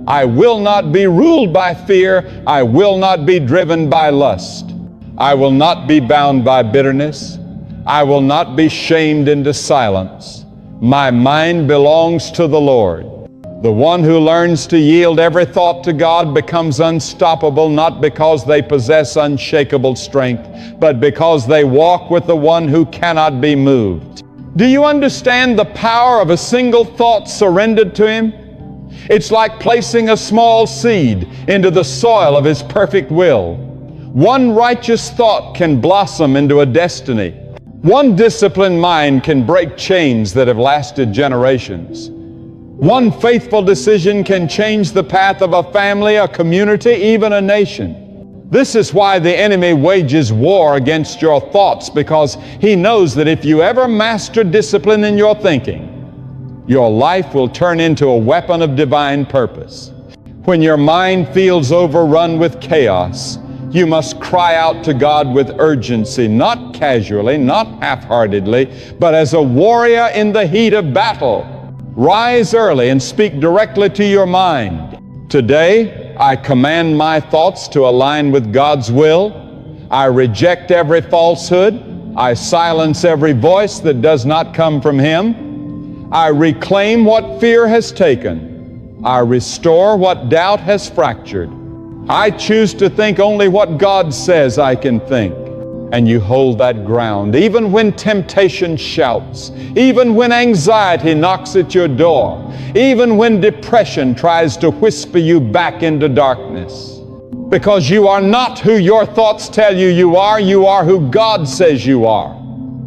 I will not be ruled by fear. I will not be driven by lust. I will not be bound by bitterness. I will not be shamed into silence. My mind belongs to the Lord. The one who learns to yield every thought to God becomes unstoppable, not because they possess unshakable strength, but because they walk with the one who cannot be moved. Do you understand the power of a single thought surrendered to Him? It's like placing a small seed into the soil of His perfect will. One righteous thought can blossom into a destiny. One disciplined mind can break chains that have lasted generations. One faithful decision can change the path of a family, a community, even a nation. This is why the enemy wages war against your thoughts, because he knows that if you ever master discipline in your thinking, your life will turn into a weapon of divine purpose. When your mind feels overrun with chaos, you must cry out to God with urgency, not casually, not half-heartedly, but as a warrior in the heat of battle. Rise early and speak directly to your mind. Today, I command my thoughts to align with God's will. I reject every falsehood. I silence every voice that does not come from Him. I reclaim what fear has taken. I restore what doubt has fractured. I choose to think only what God says I can think. And you hold that ground, even when temptation shouts, even when anxiety knocks at your door, even when depression tries to whisper you back into darkness. Because you are not who your thoughts tell you are who God says you are.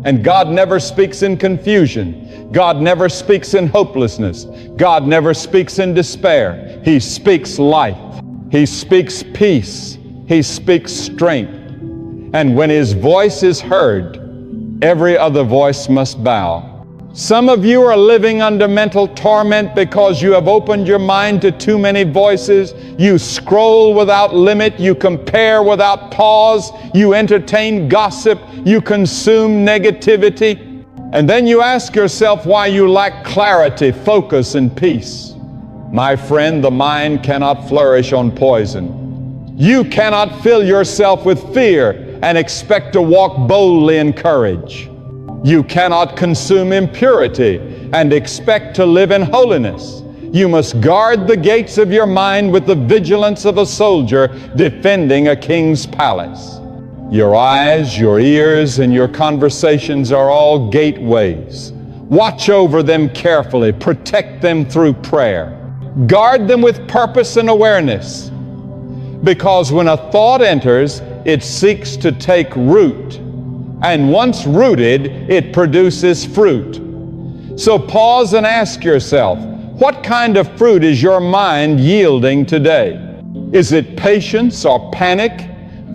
And God never speaks in confusion. God never speaks in hopelessness. God never speaks in despair. He speaks life. He speaks peace. He speaks strength. And when His voice is heard, every other voice must bow. Some of you are living under mental torment because you have opened your mind to too many voices. You scroll without limit. You compare without pause. You entertain gossip. You consume negativity. And then you ask yourself why you lack clarity, focus, and peace. My friend, the mind cannot flourish on poison. You cannot fill yourself with fear and expect to walk boldly in courage. You cannot consume impurity and expect to live in holiness. You must guard the gates of your mind with the vigilance of a soldier defending a king's palace. Your eyes, your ears, and your conversations are all gateways. Watch over them carefully. Protect them through prayer. Guard them with purpose and awareness. Because when a thought enters, it seeks to take root. And once rooted, it produces fruit. So pause and ask yourself, what kind of fruit is your mind yielding today? Is it patience or panic,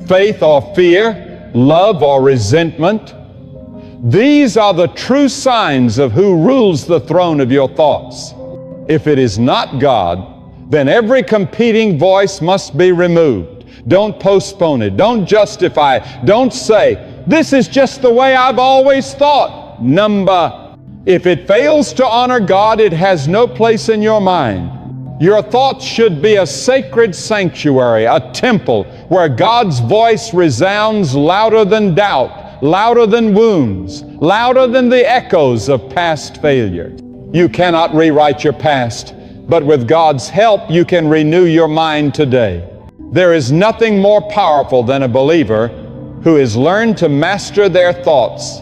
faith or fear, love or resentment? These are the true signs of who rules the throne of your thoughts. If it is not God, then every competing voice must be removed. Don't postpone it. Don't justify it. Don't say, this is just the way I've always thought. If it fails to honor God, it has no place in your mind. Your thoughts should be a sacred sanctuary, a temple where God's voice resounds louder than doubt, louder than wounds, louder than the echoes of past failure. You cannot rewrite your past, but with God's help, you can renew your mind today. There is nothing more powerful than a believer who has learned to master their thoughts,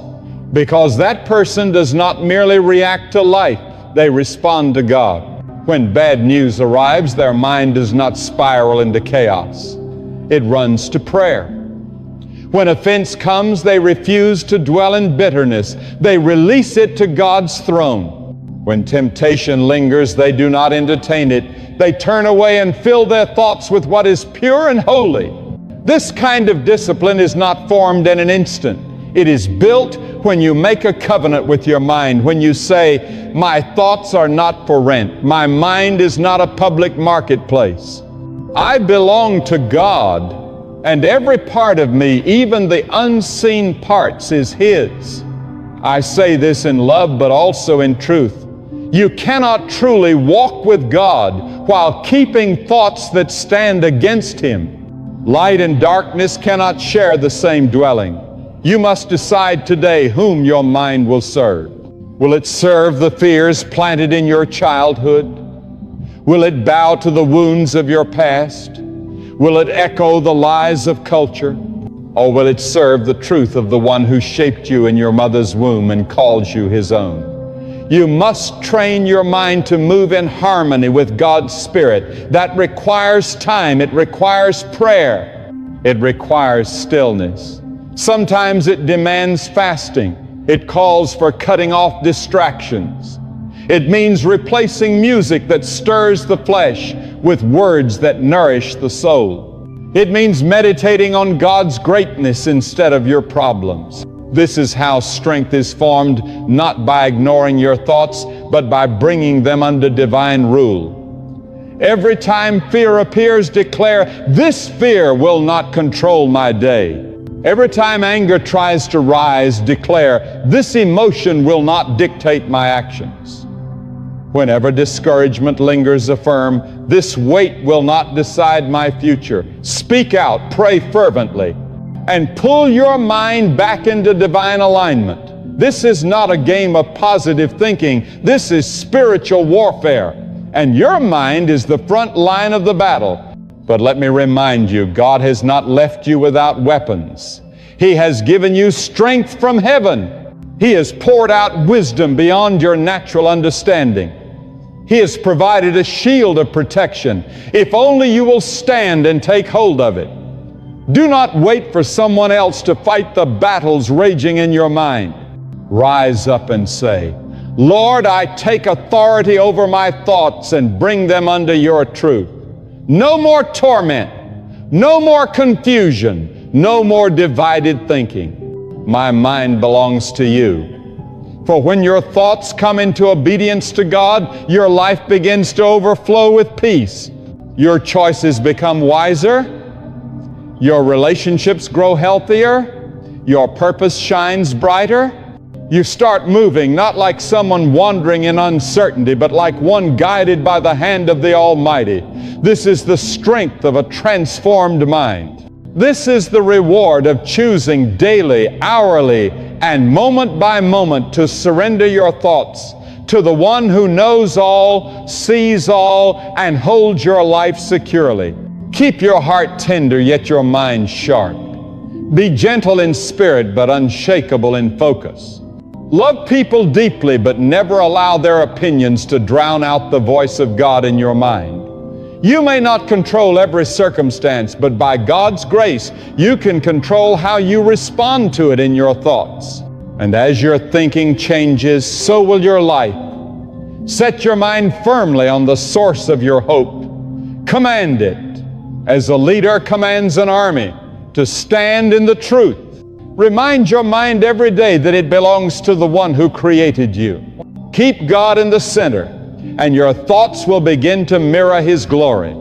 because that person does not merely react to life, they respond to God. When bad news arrives, their mind does not spiral into chaos. It runs to prayer. When offense comes, they refuse to dwell in bitterness. They release it to God's throne. When temptation lingers, they do not entertain it. They turn away and fill their thoughts with what is pure and holy. This kind of discipline is not formed in an instant. It is built when you make a covenant with your mind, when you say, my thoughts are not for rent. My mind is not a public marketplace. I belong to God, and every part of me, even the unseen parts, is His. I say this in love, but also in truth. You cannot truly walk with God while keeping thoughts that stand against Him. Light and darkness cannot share the same dwelling. You must decide today whom your mind will serve. Will it serve the fears planted in your childhood? Will it bow to the wounds of your past? Will it echo the lies of culture? Or will it serve the truth of the one who shaped you in your mother's womb and calls you His own? You must train your mind to move in harmony with God's Spirit. That requires time. It requires prayer. It requires stillness. Sometimes it demands fasting. It calls for cutting off distractions. It means replacing music that stirs the flesh with words that nourish the soul. It means meditating on God's greatness instead of your problems. This is how strength is formed, not by ignoring your thoughts, but by bringing them under divine rule. Every time fear appears, declare, this fear will not control my day. Every time anger tries to rise, declare, this emotion will not dictate my actions. Whenever discouragement lingers, affirm, this weight will not decide my future. Speak out, pray fervently, and pull your mind back into divine alignment. This is not a game of positive thinking. This is spiritual warfare. And your mind is the front line of the battle. But let me remind you, God has not left you without weapons. He has given you strength from heaven. He has poured out wisdom beyond your natural understanding. He has provided a shield of protection. If only you will stand and take hold of it. Do not wait for someone else to fight the battles raging in your mind. Rise up and say, Lord, I take authority over my thoughts and bring them under your truth. No more torment, no more confusion, no more divided thinking. My mind belongs to you. For when your thoughts come into obedience to God, your life begins to overflow with peace. Your choices become wiser. Your relationships grow healthier. Your purpose shines brighter. You start moving not like someone wandering in uncertainty, but like one guided by the hand of the Almighty. This is the strength of a transformed mind. This is the reward of choosing daily, hourly, and moment by moment to surrender your thoughts to the one who knows all, sees all, and holds your life securely. Keep your heart tender, yet your mind sharp. Be gentle in spirit, but unshakable in focus. Love people deeply, but never allow their opinions to drown out the voice of God in your mind. You may not control every circumstance, but by God's grace, you can control how you respond to it in your thoughts. And as your thinking changes, so will your life. Set your mind firmly on the source of your hope. Command it, as a leader commands an army, to stand in the truth. Remind your mind every day that it belongs to the one who created you. Keep God in the center, and your thoughts will begin to mirror His glory.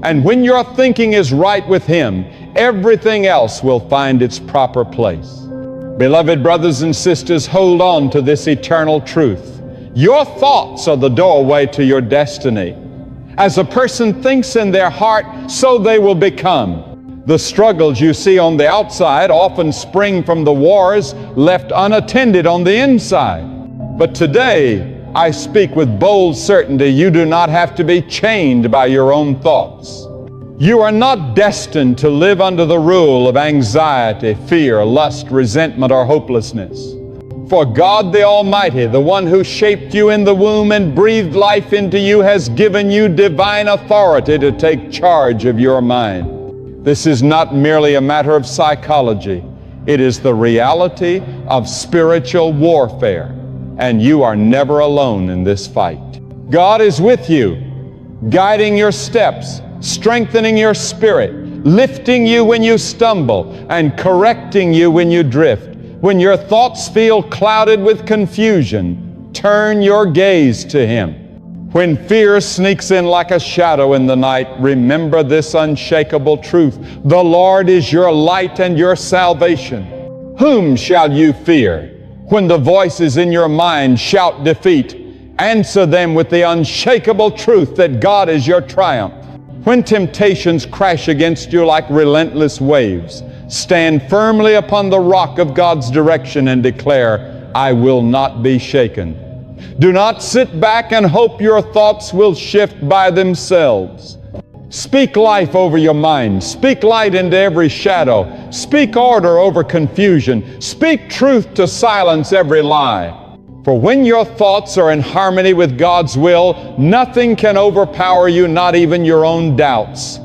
And when your thinking is right with Him, everything else will find its proper place. Beloved brothers and sisters, hold on to this eternal truth. Your thoughts are the doorway to your destiny. As a person thinks in their heart, so they will become. The struggles you see on the outside often spring from the wars left unattended on the inside. But today, I speak with bold certainty, you do not have to be chained by your own thoughts. You are not destined to live under the rule of anxiety, fear, lust, resentment, or hopelessness. For God the Almighty, the one who shaped you in the womb and breathed life into you, has given you divine authority to take charge of your mind. This is not merely a matter of psychology. It is the reality of spiritual warfare. And you are never alone in this fight. God is with you, guiding your steps, strengthening your spirit, lifting you when you stumble, and correcting you when you drift. When your thoughts feel clouded with confusion, turn your gaze to Him. When fear sneaks in like a shadow in the night, remember this unshakable truth. The Lord is your light and your salvation. Whom shall you fear? When the voices in your mind shout defeat, answer them with the unshakable truth that God is your triumph. When temptations crash against you like relentless waves, stand firmly upon the rock of God's direction and declare, I will not be shaken. Do not sit back and hope your thoughts will shift by themselves. Speak life over your mind. Speak light into every shadow. Speak order over confusion. Speak truth to silence every lie. For when your thoughts are in harmony with God's will, nothing can overpower you, not even your own doubts.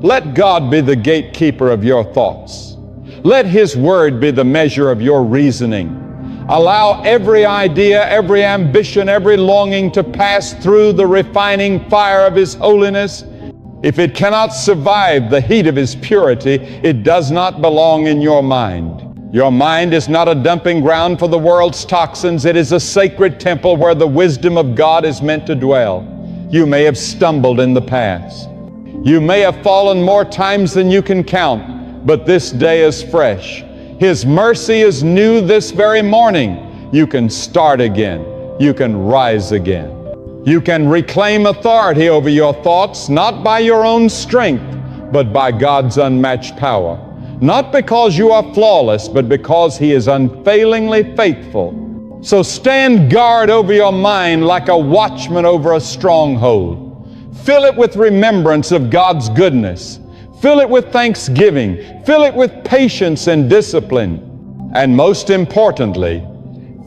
Let God be the gatekeeper of your thoughts. Let His Word be the measure of your reasoning. Allow every idea, every ambition, every longing to pass through the refining fire of His holiness. If it cannot survive the heat of His purity, it does not belong in your mind. Your mind is not a dumping ground for the world's toxins. It is a sacred temple where the wisdom of God is meant to dwell. You may have stumbled in the past. You may have fallen more times than you can count, but this day is fresh. His mercy is new this very morning. You can start again. You can rise again. You can reclaim authority over your thoughts, not by your own strength, but by God's unmatched power. Not because you are flawless, but because He is unfailingly faithful. So stand guard over your mind like a watchman over a stronghold. Fill it with remembrance of God's goodness. Fill it with thanksgiving. Fill it with patience and discipline. And most importantly,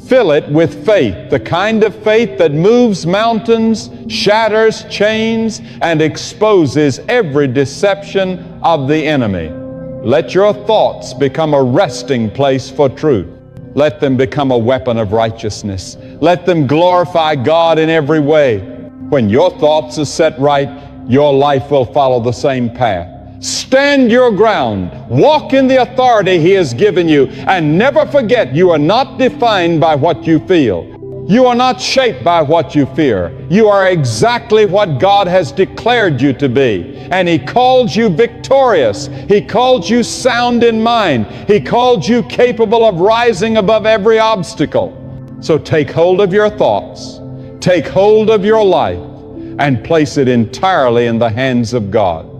fill it with faith, the kind of faith that moves mountains, shatters chains, and exposes every deception of the enemy. Let your thoughts become a resting place for truth. Let them become a weapon of righteousness. Let them glorify God in every way. When your thoughts are set right, your life will follow the same path. Stand your ground. Walk in the authority He has given you. And never forget, you are not defined by what you feel. You are not shaped by what you fear. You are exactly what God has declared you to be. And He called you victorious. He called you sound in mind. He called you capable of rising above every obstacle. So take hold of your thoughts. Take hold of your life and place it entirely in the hands of God.